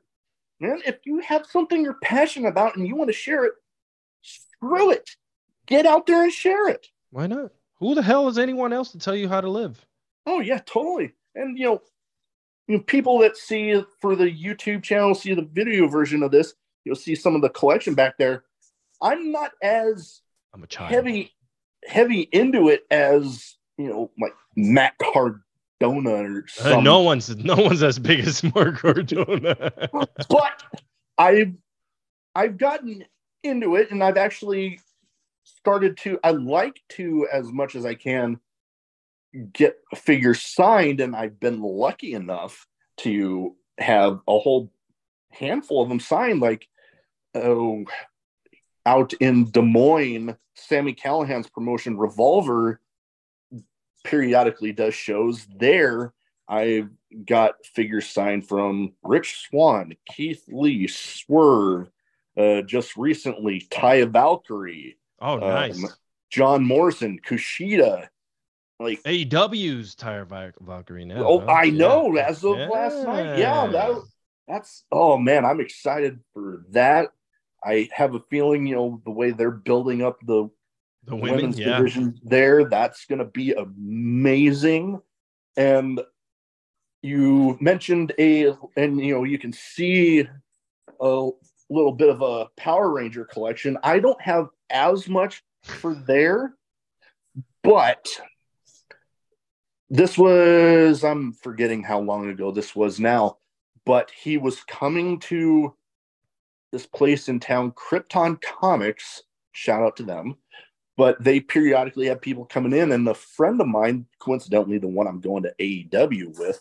man, if you have something you're passionate about and you want to share it, screw it. Get out there and share it. Why not? Who the hell is anyone else to tell you how to live? Oh yeah, totally. And people that see for the YouTube channel, see the video version of this, you'll see some of the collection back there. I'm not as heavy into it as like Matt Cardona or something. No one's as big as Mark Cardona. But I've gotten into it, and I've actually started to. I like to, as much as I can, get figures signed, and I've been lucky enough to have a whole handful of them signed. Like, out in Des Moines, Sammy Callahan's promotion Revolver periodically does shows there. I've got figures signed from Rich Swann, Keith Lee, Swerve, just recently Taya Valkyrie. Oh, nice. John Morrison, Kushida. Like AEW's Taya Valkyrie now. Oh, I know. As of last night. Yeah, that's. Oh man, I'm excited for that. I have a feeling, the way they're building up the women's division there, that's going to be amazing. And you mentioned you can see a little bit of a Power Ranger collection. I don't have as much for there, but this was, I'm forgetting how long ago this was now, but he was coming to this place in town, Krypton Comics, shout out to them, but they periodically have people coming in, and a friend of mine, coincidentally the one I'm going to AEW with,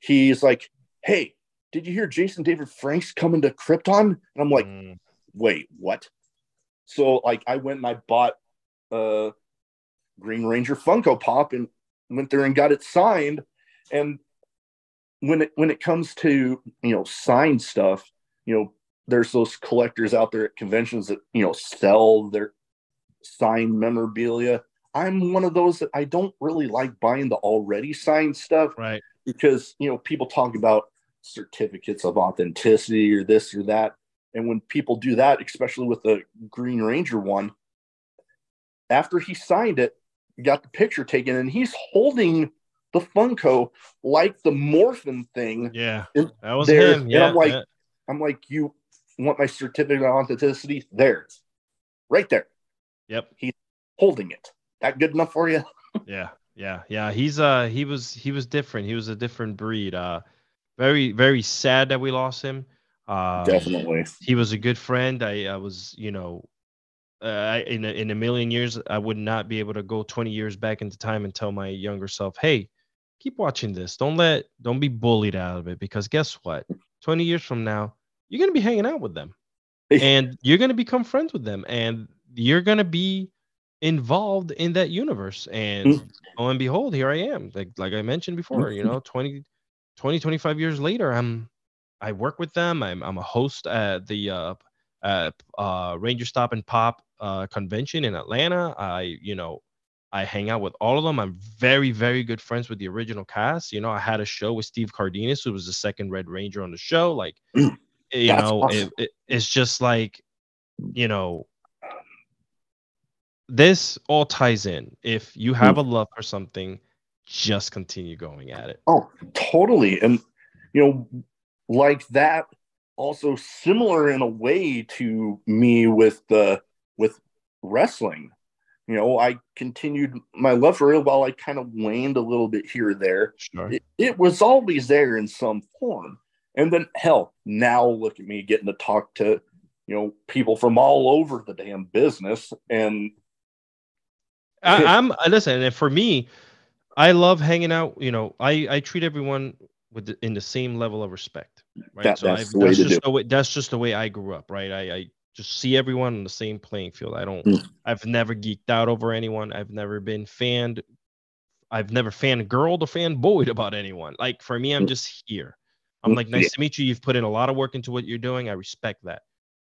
he's like, hey, did you hear Jason David Frank's coming to Krypton? And I'm like, wait, what? So like I went and I bought a Green Ranger Funko Pop and went there and got it signed. And when it comes to signed stuff, there's those collectors out there at conventions that sell their signed memorabilia. I'm one of those that I don't really like buying the already signed stuff, right? Because people talk about certificates of authenticity or this or that. And when people do that, especially with the Green Ranger one, after he signed it, got the picture taken, and he's holding the Funko like the Morphin thing. Yeah, that was there. him. Yeah, and I'm like, you want my certificate of authenticity? There, right there. Yep. He's holding it. That good enough for you? Yeah. He was different. He was a different breed. Very, very sad that we lost him. Definitely. He was a good friend. I was, in a million years, I would not be able to go 20 years back into time and tell my younger self, hey, keep watching this. Don't be bullied out of it, because guess what? 20 years from now, you're going to be hanging out with them and you're going to become friends with them, and you're going to be involved in that universe. And lo and behold, here I am. Like I mentioned before, 20, 25 years later, I work with them. I'm a host at the Ranger Stop and Pop convention in Atlanta. I hang out with all of them. I'm very, very good friends with the original cast. I had a show with Steve Cardenas, who was the second Red Ranger on the show. Like, Awesome. It's just like, this all ties in. If you have a love for something, just continue going at it. Oh, totally. And, like that, also similar in a way to me with wrestling. I continued my love for it while I kind of waned a little bit here or there. Sure. It was always there in some form. And then, hell, now look at me getting to talk to, people from all over the damn business. And listen, and for me, I love hanging out. I treat everyone in the same level of respect, right? That's just the way I grew up, right? I just see everyone on the same playing field. I've never geeked out over anyone. I've never fangirled or fanboyed about anyone. Like, for me, I'm just here. I'm like, nice to meet you. You've put in a lot of work into what you're doing. I respect that.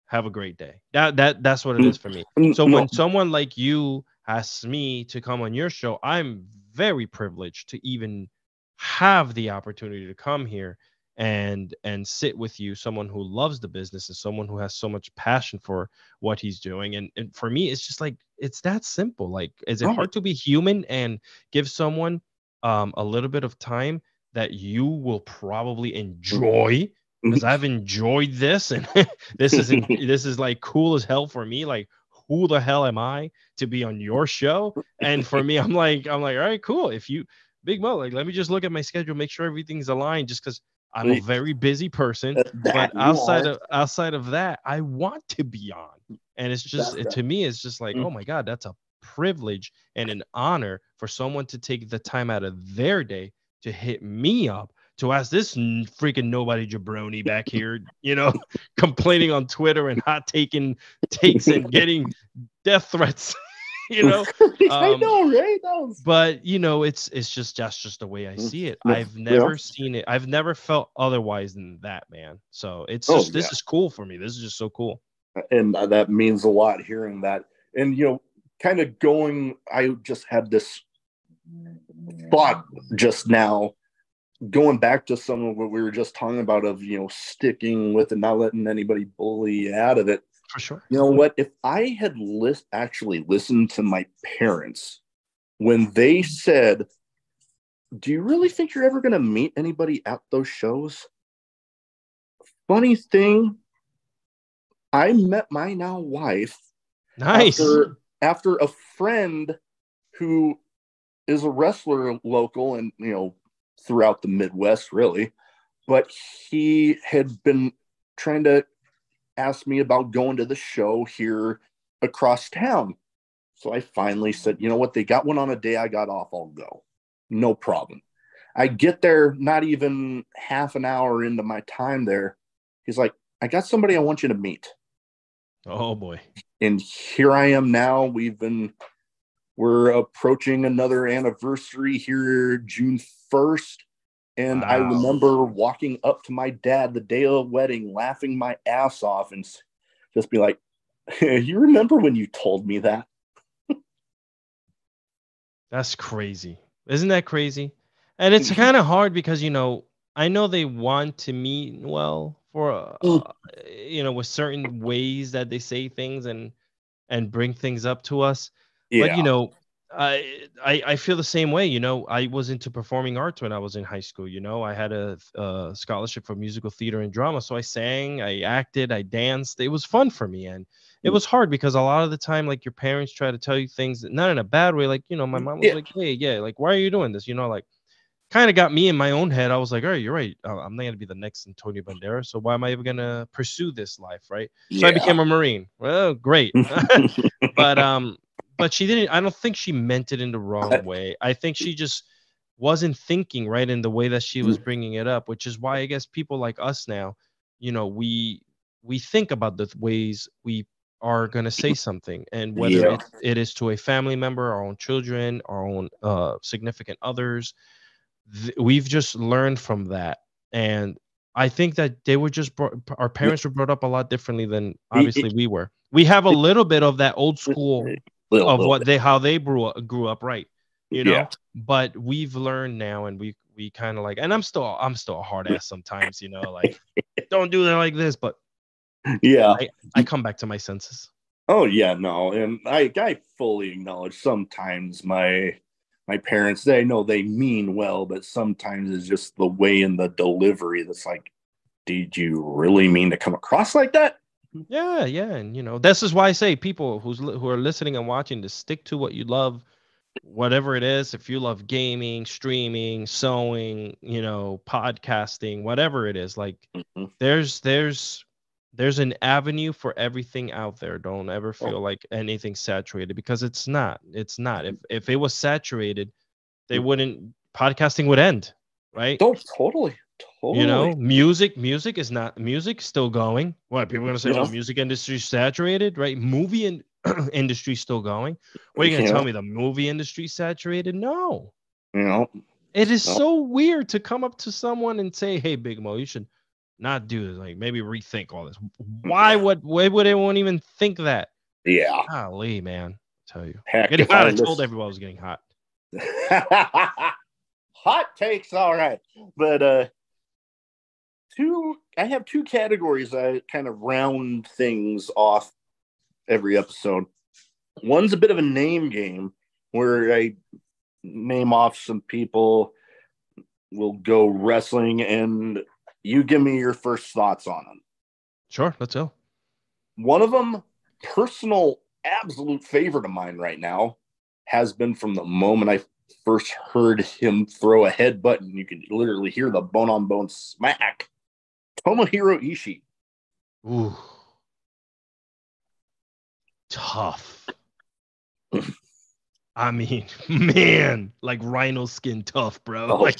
Have a great day. That's what it is for me. So when someone like you asks me to come on your show, I'm very privileged to even have the opportunity to come here and sit with you, someone who loves the business and someone who has so much passion for what he's doing. And for me, it's just like, it's that simple. Like, is it hard to be human and give someone a little bit of time that you will probably enjoy? Because I've enjoyed this, and this is like cool as hell for me. Like, who the hell am I to be on your show? And for me, I'm like, all right, cool. If you, Big Mo, like, let me just look at my schedule, make sure everything's aligned, just because I'm a very busy person. But outside of that, I want to be on. And it's just, to me, it's just like, oh my God, that's a privilege and an honor for someone to take the time out of their day to hit me up, to ask this freaking nobody jabroni back here, complaining on Twitter and taking takes and getting death threats, I know, right? But it's just, that's just the way I see it. I've never seen it. I've never felt otherwise than that, man. So it's just, this is cool for me. This is just so cool. And that means a lot hearing that. And, kind of I just had this thought just now, going back to some of what we were just talking about of, sticking with it, not letting anybody bully you out of it. For sure. You know what? If I had actually listened to my parents when they said, do you really think you're ever going to meet anybody at those shows? Funny thing, I met my now wife. Nice. After a friend who is a wrestler local and, throughout the Midwest, really. But he had been trying to ask me about going to the show here across town. So I finally said, you know what? They got one on a day I got off. I'll go. No problem. I get there, not even half an hour into my time there. He's like, I got somebody I want you to meet. Oh, boy. And here I am now. We're approaching another anniversary here, June 1st. And wow. I remember walking up to my dad the day of the wedding, laughing my ass off and just be like, you remember when you told me that? That's crazy. Isn't that crazy? And it's kind of hard because, I know they want to mean well for with certain ways that they say things and bring things up to us. But Yeah. I feel the same way. I was into performing arts when I was in high school. I had a scholarship for musical theater and drama, so I sang, I acted, I danced. It was fun for me, and it was hard because a lot of the time, like, your parents try to tell you things that, not in a bad way. Like, my mom was Yeah. like, "Hey, yeah, like, why are you doing this?" Like, kind of got me in my own head. I was like, all right, you're right. I'm not going to be the next Antonio Banderas. So why am I even going to pursue this life? Right. So I Yeah. became a Marine. Well, great. but but she didn't, I don't think she meant it in the wrong way. I think she just wasn't thinking right in the way that she was bringing it up, which is why I guess people like us now, we think about the ways we are going to say something, and whether Yeah. it is to a family member, our own children, our own significant others. We've just learned from that, and I think that they were just our parents were brought up a lot differently than obviously we were. We have a little bit of that old school of Little bit. how they grew up, right? Yeah. But we've learned now, and we kind of like, and I'm still a hard ass sometimes, like, don't do that like this, but Yeah. I come back to my senses. Oh yeah, no, and I fully acknowledge sometimes my parents, they know they mean well, but sometimes it's just the way in the delivery that's like, did you really mean to come across like that? Yeah, and this is why I say people who are listening and watching, to stick to what you love, whatever it is. If you love gaming, streaming, sewing, podcasting, whatever it is, like, Mhm. there's an avenue for everything out there. Don't ever Oh, feel like anything's saturated, because it's not. If it was saturated, they wouldn't podcasting would end, right? oh, totally, totally. Music is not, music still going. What, people are gonna say, You oh, the know, music industry's saturated, right? Movie and industry still going. What are you gonna you tell know, me, the movie industry's saturated? No. you know, It is no, so weird to come up to someone and say, hey, Big Mo, you should not do this. Like, maybe rethink all this. Why would anyone even think that? yeah. Golly, man. I tell you. Heck, Getting if hot. I I told listen, everyone I was getting hot. hot takes, all right, but I have two categories I kind of round things off every episode. One's a bit of a name game where I name off some people, will go wrestling, and you give me your first thoughts on them. Sure, let's go. One of them, personal absolute favorite of mine right now, has been from the moment I first heard him throw a headbutt, and you can literally hear the bone on bone smack. Tomohiro Ishii. Ooh. Tough. I mean, man, like rhino skin tough, bro. Oh,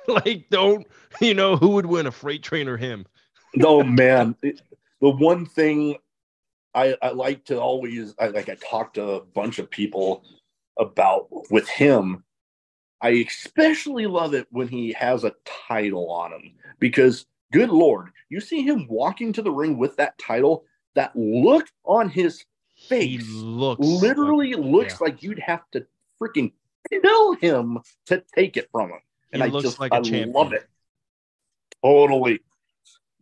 like don't, who would win, a freight train or him? no, man. The one thing I like to always, I talk to a bunch of people about with him. I especially love it when he has a title on him, because good Lord, you see him walking to the ring with that title, that look on his face looks like you'd have to freaking kill him to take it from him. And like a champion. Love it. Totally.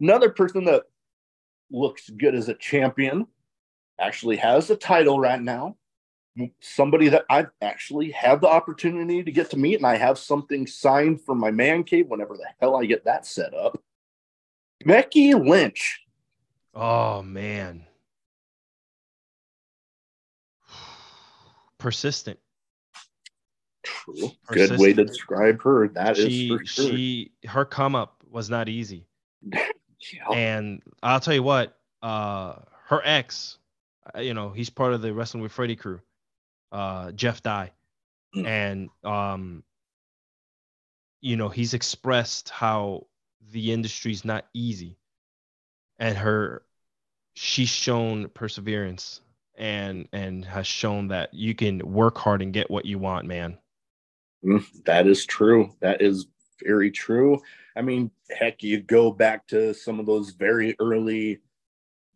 Another person that looks good as a champion, actually has the title right now. Somebody that I've actually had the opportunity to get to meet, and I have something signed from my man cave whenever the hell I get that set up. Becky Lynch. Oh, man. Persistent. True. Good way to describe her. That is for sure. Her come up was not easy. Yeah. And I'll tell you what, her ex, he's part of the Wrestling with Freddie crew, Jeff Dye. And, he's expressed how the industry's not easy. And she's shown perseverance and has shown that you can work hard and get what you want, man. That is true. That is very true. I mean, heck, you go back to some of those very early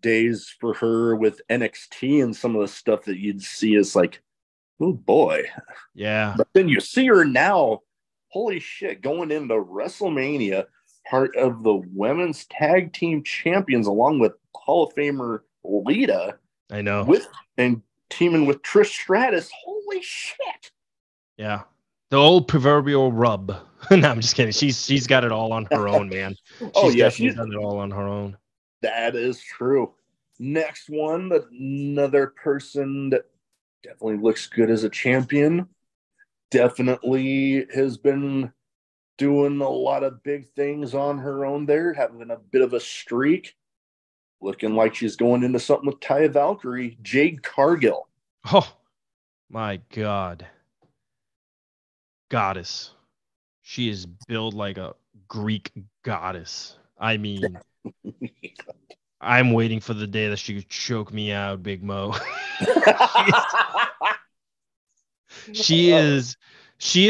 days for her with NXT, and some of the stuff that you'd see is like, oh boy. Yeah. But then you see her now, holy shit, going into WrestleMania, part of the women's tag team champions, along with Hall of Famer Lita. I know. And teaming with Trish Stratus. Holy shit. Yeah. The old proverbial rub. No, I'm just kidding. She's got it all on her own, man. She's done it all on her own. That is true. Next one, another person that definitely looks good as a champion. Definitely has been doing a lot of big things on her own there, having a bit of a streak. Looking like she's going into something with Taya Valkyrie, Jade Cargill. Oh, my God. Goddess. She is built like a Greek goddess. I mean, I'm waiting for the day that she could choke me out, Big Mo. She is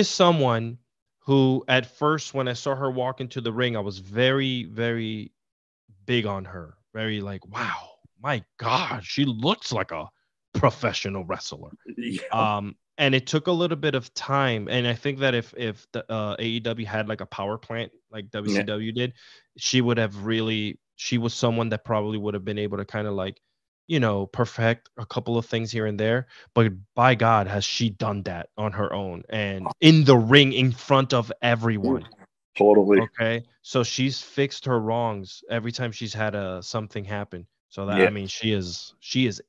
someone who, at first, when I saw her walk into the ring, I was very, very big on her. Very like, wow, my God, she looks like a professional wrestler. Yeah. And it took a little bit of time. And I think that if the AEW had like a power plant like WCW did, she was someone that probably would have been able to kind of like, perfect a couple of things here and there. But by God, has she done that on her own and in the ring in front of everyone. Totally. Okay. So she's fixed her wrongs every time she's had something happen. So that, I mean, she is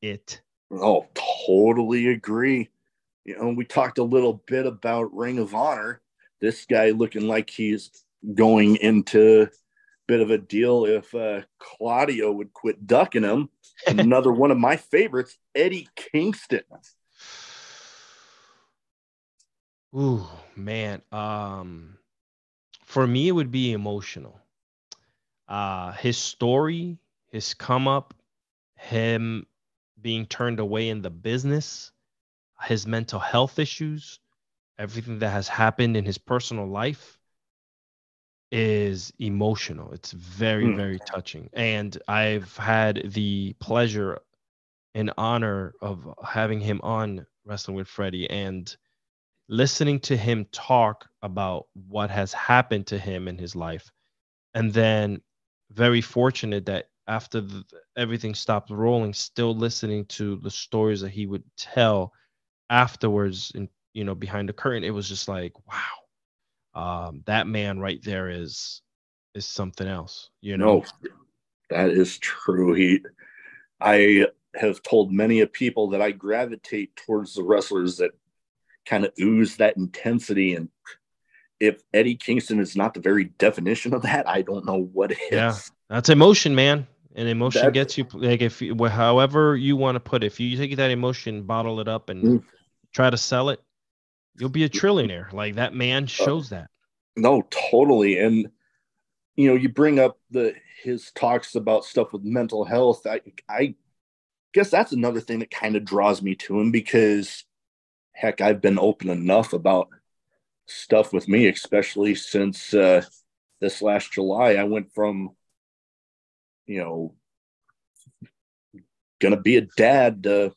it. Oh, totally agree. We talked a little bit about Ring of Honor. This guy looking like he's going into a bit of a deal if Claudio would quit ducking him. Another one of my favorites, Eddie Kingston. Ooh, man. For me, it would be emotional. His story, his come up, him being turned away in the business, his mental health issues, everything that has happened in his personal life is emotional. It's very, very touching. And I've had the pleasure and honor of having him on Wrestling with Freddie and listening to him talk about what has happened to him in his life. And then very fortunate that after everything stopped rolling, still listening to the stories that he would tell afterwards and behind the curtain. It was just like, wow, that man right there is something else. No, that is true. I have told many of people that I gravitate towards the wrestlers that kind of ooze that intensity, and if Eddie Kingston is not the very definition of that, I don't know what is. Yeah, that's emotion, man. And emotion gets you, like, however you want to put it. If you take that emotion, bottle it up, and try to sell it, you'll be a trillionaire. Like, that man shows that. No, totally. And you bring up his talks about stuff with mental health. I guess that's another thing that kind of draws me to him, because heck, I've been open enough about stuff with me, especially since this last July. I went from gonna be a dad to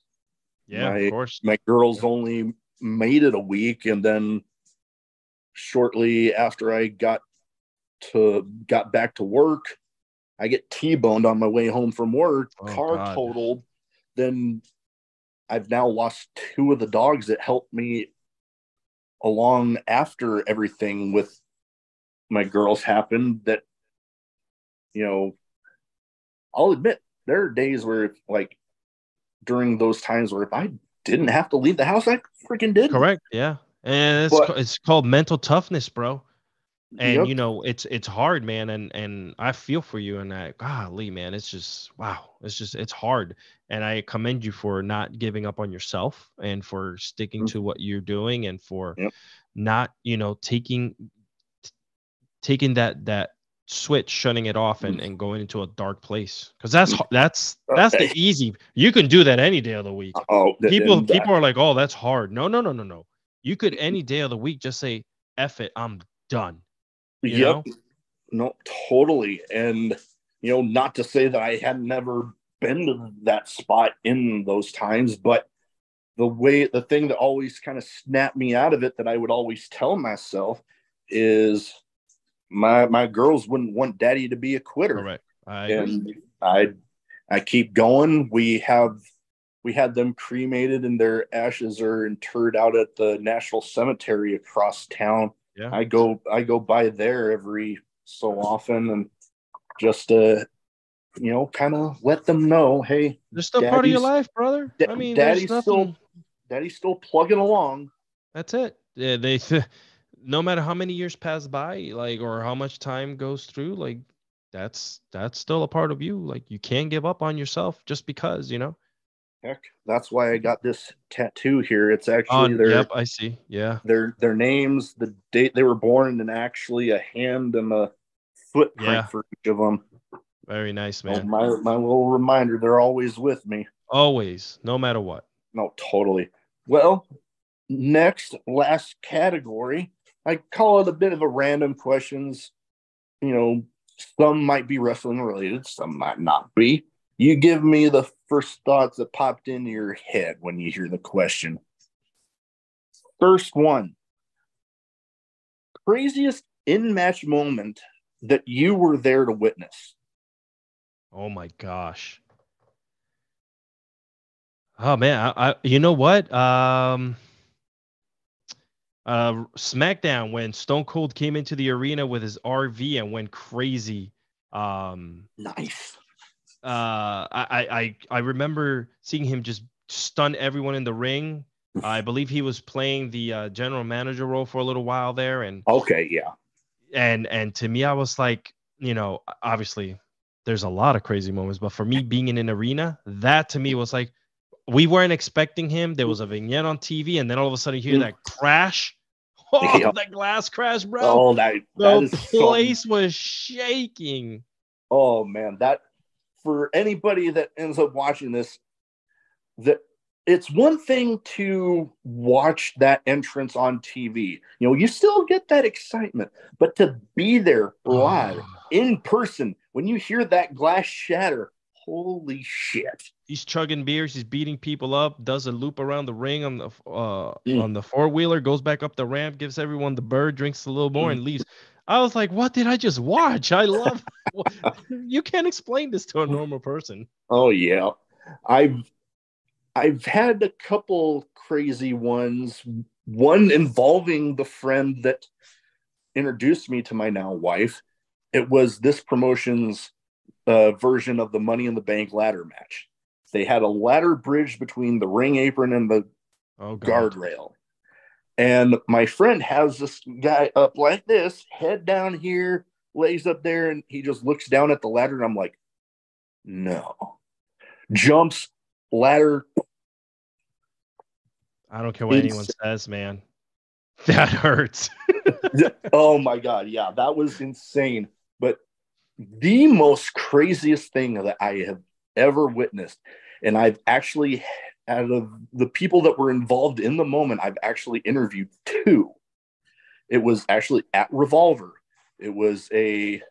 of course. My girls only made it a week, and then shortly after I got back to work, I get T-boned on my way home from work, car totaled. Then I've now lost 2 of the dogs that helped me along after everything with my girls happened. That I'll admit there are days where, like, during those times where if I didn't have to leave the house, I freaking did. Correct. Yeah. And it's called mental toughness, bro. And it's hard, man. And I feel for you. And golly, man, it's just, wow. It's hard. And I commend you for not giving up on yourself and for sticking to what you're doing, and for not, taking that switch, shutting it off, and going into a dark place. Because that's the easy. You can do that any day of the week. People are like, oh, that's hard. No. You could any day of the week just say, F it, I'm done. You know? No, totally. And not to say that I had never been to that spot in those times, but the thing that always kind of snapped me out of it, that I would always tell myself, is my girls wouldn't want daddy to be a quitter. Correct. I agree. And I keep going. We had them cremated and their ashes are interred out at the National Cemetery across town. Yeah. I go by there every so often and just kind of let them know, hey, they're still part of your life, brother. I mean, daddy's there's nothing. Daddy's still plugging along. That's it. Yeah, they no matter how many years pass by, like, or how much time goes through, like, that's still a part of you. Like, you can't give up on yourself just because, Heck, that's why I got this tattoo here. It's actually yep, I see. Yeah. Their names, the date they were born, and actually a hand and a footprint for each of them. Very nice, man. So my little reminder, they're always with me. Always, no matter what. No, totally. Well, last category, I call it a bit of a random questions. Some might be wrestling related, some might not be. You give me the first thoughts that popped into your head when you hear the question. First one. Craziest in-match moment that you were there to witness? Oh my gosh. Oh man, I you know what? SmackDown, when Stone Cold came into the arena with his RV and went crazy. Nice. I remember seeing him just stun everyone in the ring. I believe he was playing the general manager role for a little while there, and okay, yeah. And to me, I was like, obviously there's a lot of crazy moments, but for me being in an arena, that to me was like, we weren't expecting him. There was a vignette on TV, and then all of a sudden you hear that crash. Oh, Yep. that glass crash, bro. Oh, the place was shaking. Oh man, that for anybody that ends up watching this, that it's one thing to watch that entrance on TV. You still get that excitement, but to be there live in person when you hear that glass shatter, holy shit. He's chugging beers, he's beating people up, does a loop around the ring on the four-wheeler, goes back up the ramp, gives everyone the bird, drinks a little more, and leaves. I was like, what did I just watch? I love you can't explain this to a normal person. Oh yeah. I've had a couple crazy ones, one involving the friend that introduced me to my now wife. It was this promotion's version of the Money in the Bank ladder match. They had a ladder bridge between the ring apron and the guardrail. And my friend has this guy up like this, head down here, lays up there, and he just looks down at the ladder, and I'm like, no. Jumps, ladder. I don't care what anyone says, man. That hurts. Oh my God. Yeah, that was insane. But the most craziest thing that I have ever witnessed, and I've actually, out of the people that were involved in the moment, I've actually interviewed two. It was actually at Revolver. It was a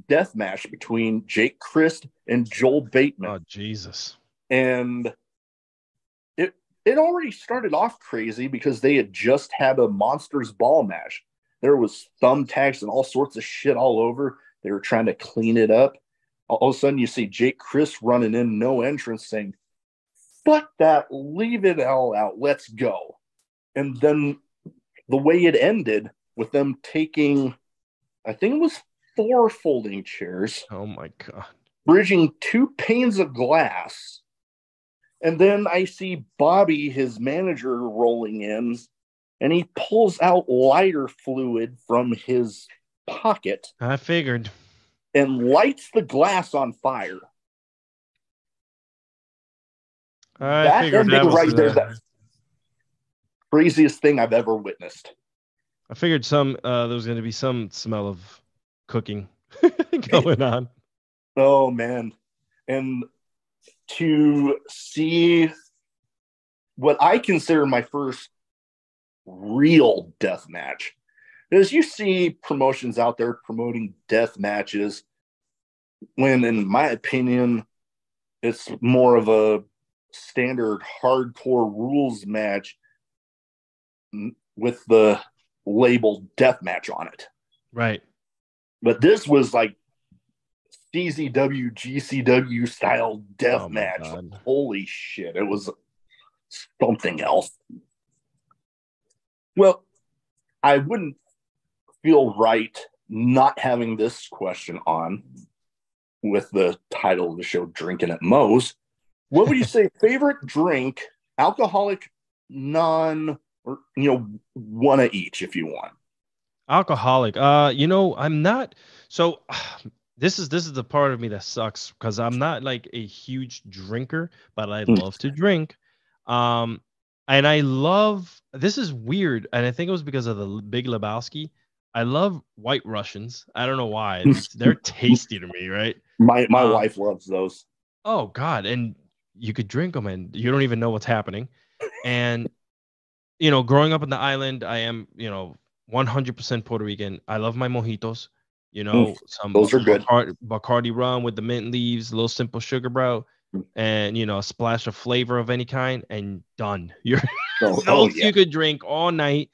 death match between Jake Christ and Joel Bateman. Oh, Jesus. And it already started off crazy because they had just had a Monsters Ball match. There was thumbtacks and all sorts of shit all over. They were trying to clean it up. All of a sudden, you see Jake Christ running in, no entrance, saying, fuck that, leave it all out, let's go. And then the way it ended with them taking, I think it was 4 folding chairs. Oh my God. Bridging 2 panes of glass. And then I see Bobby, his manager, rolling in, and he pulls out lighter fluid from his pocket. I figured. And lights the glass on fire. I figured that was right there, the craziest thing I've ever witnessed. I figured there was going to be some smell of cooking going on. Oh man. And to see what I consider my first real death match, is you see promotions out there promoting death matches when, in my opinion, it's more of a standard hardcore rules match with the labeled deathmatch on it. Right. But this was like CZW, GCW style deathmatch. God. Holy shit. It was something else. Well, I wouldn't feel right not having this question on with the title of the show, Drinking at Moe's. What would you say favorite drink, alcoholic, non, or, you know, one of each if you want? Alcoholic. You know, I'm not. So this is the part of me that sucks because I'm not like a huge drinker, but I love to drink. And I love. This is weird, and I think it was because of the Big Lebowski. I love White Russians. I don't know why. They're tasty to me, right? My wife loves those. Oh God, and you could drink them, and you don't even know what's happening. And you know, growing up in the island, I am, you know, 100% Puerto Rican. I love my mojitos. You know, some Those are good. Bacardi rum with the mint leaves, a little simple sugar, bro, and you know, a splash of flavor of any kind, and done. You're those you could drink all night.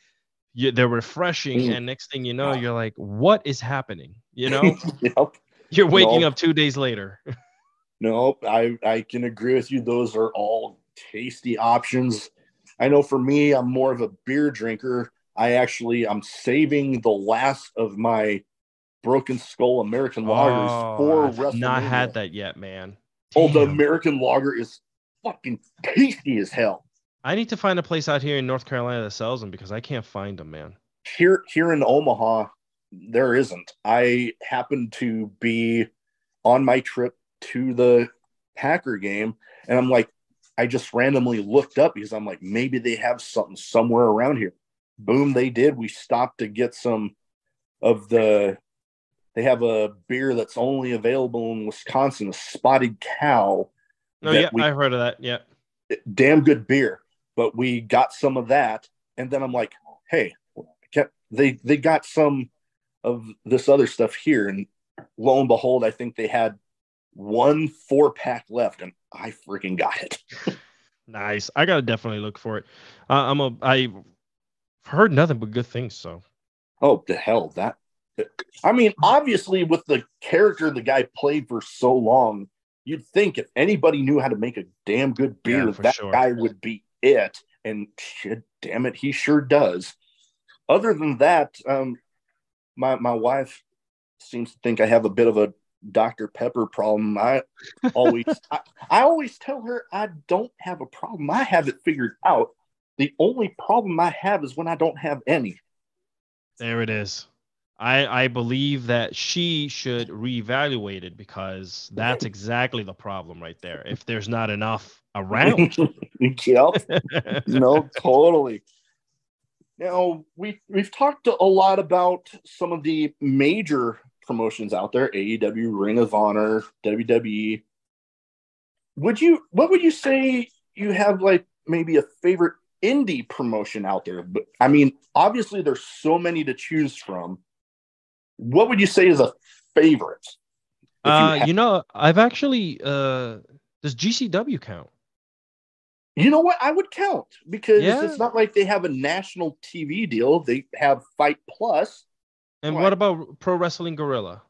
They're refreshing, and next thing you know, you're like, what is happening? You know, Yep. you're waking up 2 days later. Nope, I can agree with you. Those are all tasty options. I know for me, I'm more of a beer drinker. I'm saving the last of my Broken Skull American lagers for I've WrestleMania. not had that yet, man. Oh, the American lager is fucking tasty as hell. I need to find a place out here in North Carolina that sells them because I can't find them, man. Here in Omaha, there isn't. I happened to be on my trip to the Packer game, and I'm like, I just randomly looked up because I'm like, maybe they have something somewhere around here. Boom, they did. We stopped to get some of they have a beer that's only available in Wisconsin, a Spotted Cow. Oh, yeah, I've heard of that. Yeah. Damn good beer. But we got some of that, and then I'm like, hey, they got some of this other stuff here, and lo and behold, I think they had 1 4-pack left, and I freaking got it. Nice. I gotta definitely look for it. I've heard nothing but good things. So, oh, the hell that. I mean, obviously, with the character the guy played for so long, you'd think if anybody knew how to make a damn good beer, that guy would be it. And shit, damn it, he sure does. Other than that, my wife seems to think I have a bit of a Dr. Pepper problem. I always tell her I don't have a problem. I have it figured out. The only problem I have is when I don't have any. There it is. I believe that she should reevaluate it because that's exactly the problem right there. If there's not enough around. Yep. No, totally. Now, we've talked a lot about some of the major promotions out there, AEW, Ring of Honor, WWE. What would you say you have like maybe a favorite indie promotion out there? But I mean, obviously there's so many to choose from. What would you say is a favorite? You know, I've actually does GCW count? You know what? I would count because it's not like they have a national TV deal. They have Fight Plus. And what about Pro Wrestling Guerrilla?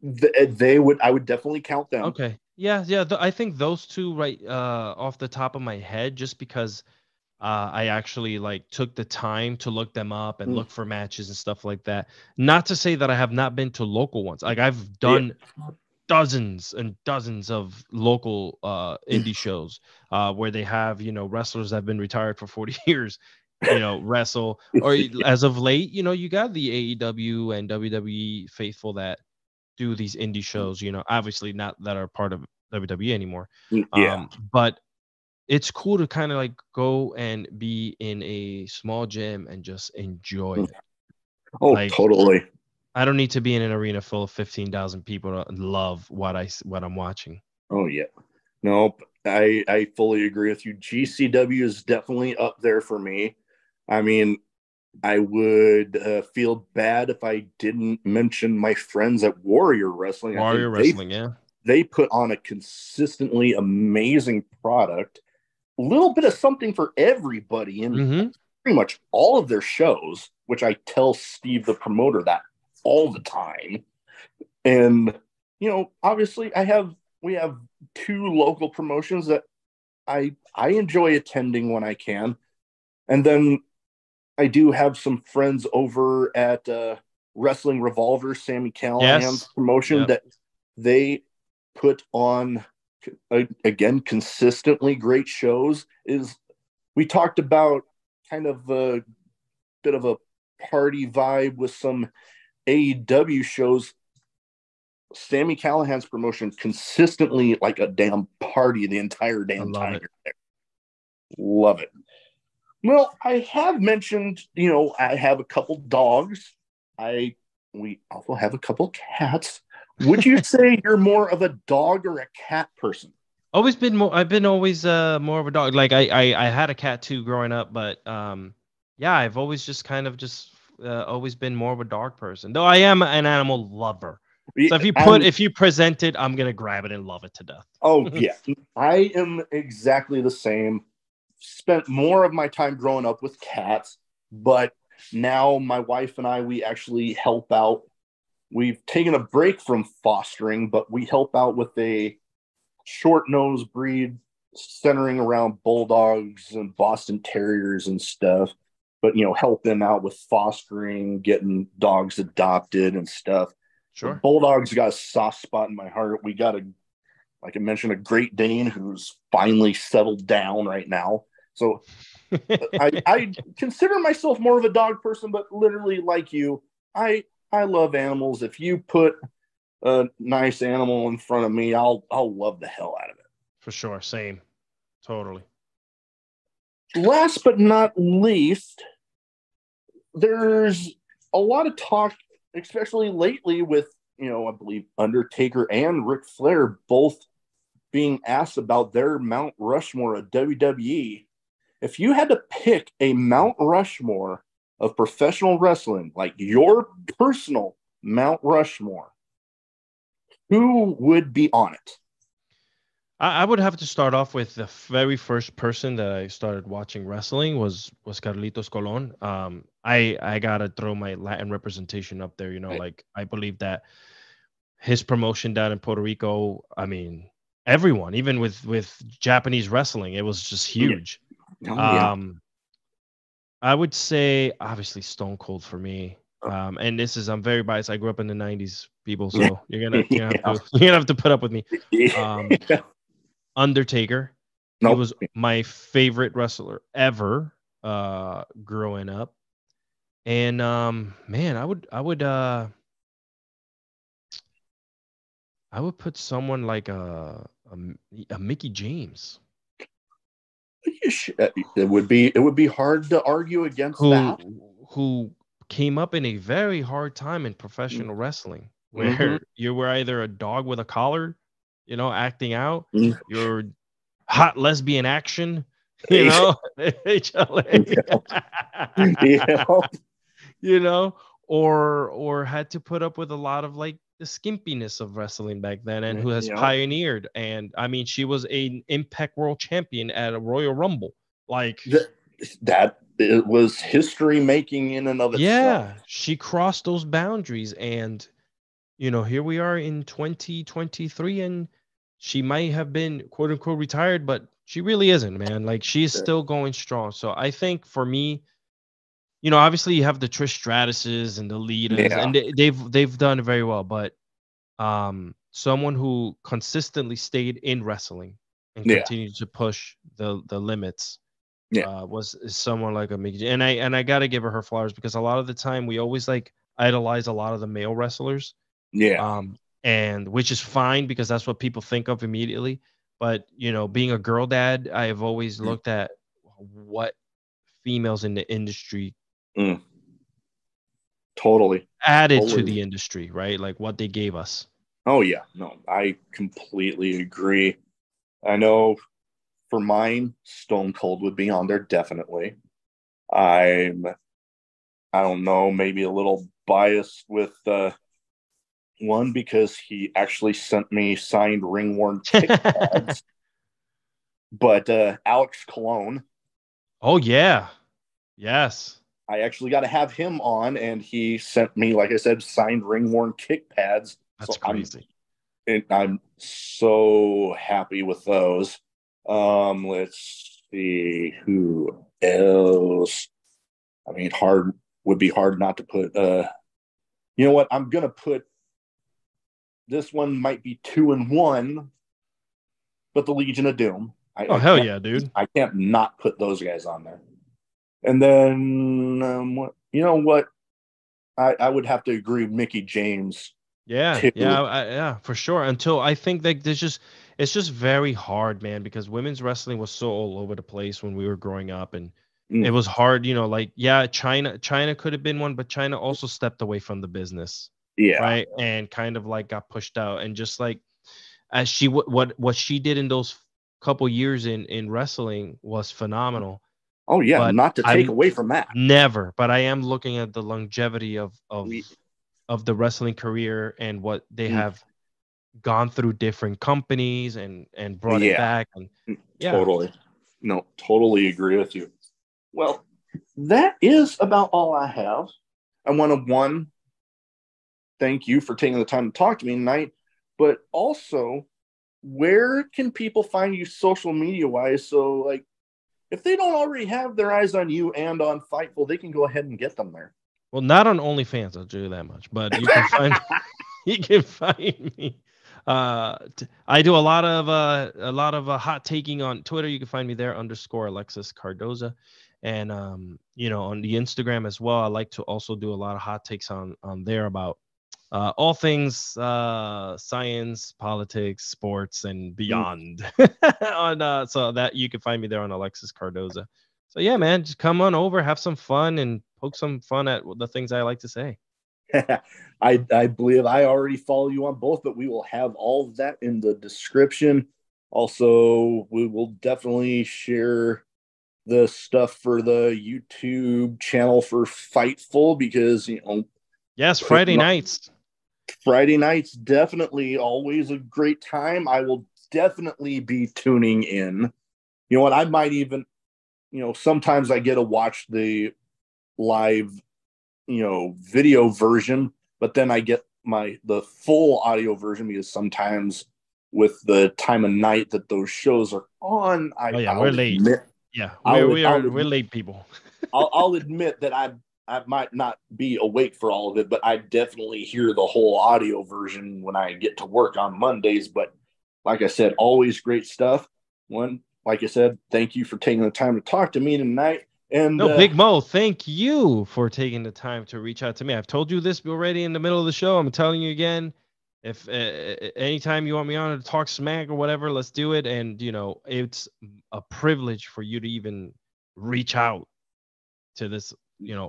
I would definitely count them. Okay. Yeah. I think those two right off the top of my head, just because I actually like took the time to look them up and look for matches and stuff like that. Not to say that I have not been to local ones. Like I've done dozens and dozens of local indie shows where they have, you know, wrestlers that have been retired for 40 years, you know, wrestle. Or as of late, you know, you got the AEW and WWE faithful that do these indie shows, you know, obviously not that are part of WWE anymore. But it's cool to kind of like go and be in a small gym and just enjoy it. Oh, like, totally. I don't need to be in an arena full of 15,000 people to love what I'm watching. Oh yeah. Nope. I fully agree with you. GCW is definitely up there for me. I mean, I would feel bad if I didn't mention my friends at Warrior Wrestling. They put on a consistently amazing product. A little bit of something for everybody in pretty much all of their shows, which I tell Steve, the promoter, that all the time. And, obviously we have 2 local promotions that I enjoy attending when I can. And then I do have some friends over at Wrestling Revolver, Sammy Callahan's promotion, that they put on, again, consistently great shows. We talked about kind of a bit of a party vibe with some AEW shows. Sammy Callahan's promotion consistently like a damn party the entire damn time you're there. Love it. Well, I have mentioned, I have a couple dogs. We also have a couple cats. Would you say you're more of a dog or a cat person? I've been always more of a dog. Like I had a cat too growing up, but I've always just kind of always been more of a dog person. Though I am an animal lover. So if you present it, I'm gonna grab it and love it to death. Oh yeah, I am exactly the same. Spent more of my time growing up with cats, but now my wife and we actually help out. We've taken a break from fostering, but we help out with a short-nosed breed centering around bulldogs and Boston Terriers and stuff. But, helping out with fostering, getting dogs adopted and stuff. Sure. The Bulldogs got a soft spot in my heart. We got like I mentioned, a Great Dane who's finally settled down right now. So I consider myself more of a dog person, but literally like you, I love animals. If you put a nice animal in front of me, I'll love the hell out of it. For sure. Same. Totally. Last but not least, there's a lot of talk, especially lately with, I believe Undertaker and Ric Flair both being asked about their Mount Rushmore of WWE. If you had to pick a Mount Rushmore of professional wrestling, like your personal Mount Rushmore, who would be on it? I would have to start off with the very first person that I started watching wrestling was Carlitos Colon. I gotta throw my Latin representation up there. Like I believe that his promotion down in Puerto Rico, I mean, everyone, even with Japanese wrestling, it was just huge. Yeah. I would say obviously Stone Cold for me. And I'm very biased. I grew up in the 90s, people, so you're gonna have to put up with me. Undertaker. He was my favorite wrestler ever growing up. And man, I would put someone like a Mickey James. It would be hard to argue against that. Who came up in a very hard time in professional wrestling, where you were either a dog with a collar, acting out, you're hot lesbian action, or had to put up with a lot of like the skimpiness of wrestling back then, and who has pioneered. And I mean, she was an Impact World Champion at a Royal Rumble. Like that it was history making in and of itself. Yeah, she crossed those boundaries, and here we are in 2023, and she might have been quote unquote retired, but she really isn't, man. Like she's still going strong. So I think for me, obviously you have the Trish Stratuses and the Litas, and they've done very well, but someone who consistently stayed in wrestling and continued to push the limits was someone like a Mickey. And I gotta give her flowers, because a lot of the time we always like idolize a lot of the male wrestlers. And which is fine, because that's what people think of immediately. But being a girl dad, I have always looked at what females in the industry totally added to the industry, right? Like what they gave us. Oh yeah, no, I completely agree. I know for mine, Stone Cold would be on there definitely. I don't know, maybe a little biased with one, because he actually sent me signed ring-worn kick pads. But Alex Colon. Oh yeah, Yes. I actually got to have him on, and he sent me, like I said, signed ring-worn kick pads. That's So crazy. I'm so happy with those. Let's see who else. I mean, would be hard not to put. You know what? I'm gonna put this one. Might be 2-1, but the Legion of Doom. Hell yeah, dude! I can't not put those guys on there. And then you know what? I would have to agree, Mickey James. Yeah, yeah, for sure. Until I think that it's just very hard, man, because women's wrestling was so all over the place when we were growing up, and it was hard, like, yeah, China could have been one, but China also stepped away from the business. Yeah. Right. And kind of like got pushed out, and just like as she what she did in those couple years in wrestling was phenomenal. Oh yeah, but not to take away from that. Never, but I am looking at the longevity of the wrestling career and what they have gone through different companies and brought it back. And totally. No, totally agree with you. Well, that is about all I have. I want to thank you for taking the time to talk to me tonight, but also, where can people find you social media wise? So, like, if they don't already have their eyes on you and on Fightful, they can go ahead and get them there. Well, not on OnlyFans, I'll tell you that much, but you can find you can find me. I do a lot of hot taking on Twitter. You can find me there _Alexis Cardoza, and on the Instagram as well. I like to also do a lot of hot takes on there about all things science, politics, sports, and beyond. So that you can find me there on Alexis Cardoza. So yeah, man, just come on over, have some fun, and poke some fun at the things I like to say. I believe I already follow you on both, but we will have all of that in the description. Also, we will definitely share the stuff for the YouTube channel for Fightful, because yes, Friday nights. Friday nights, definitely always a great time. I will definitely be tuning in. You know what? I might even, sometimes I get to watch the live, video version, but then I get the full audio version, because sometimes with the time of night that those shows are on, we're late. We're late people. I'll admit that I might not be awake for all of it, but I definitely hear the whole audio version when I get to work on Mondays. But like I said, always great stuff. Like I said, thank you for taking the time to talk to me tonight. And Big Mo, thank you for taking the time to reach out to me. I've told you this already in the middle of the show. I'm telling you again. If anytime you want me on to talk smack or whatever, let's do it. And it's a privilege for you to even reach out to this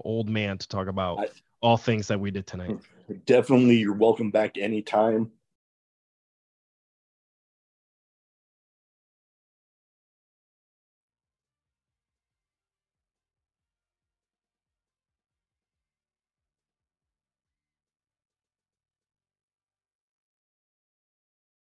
old man to talk about all things that we did tonight. Definitely, you're welcome back anytime.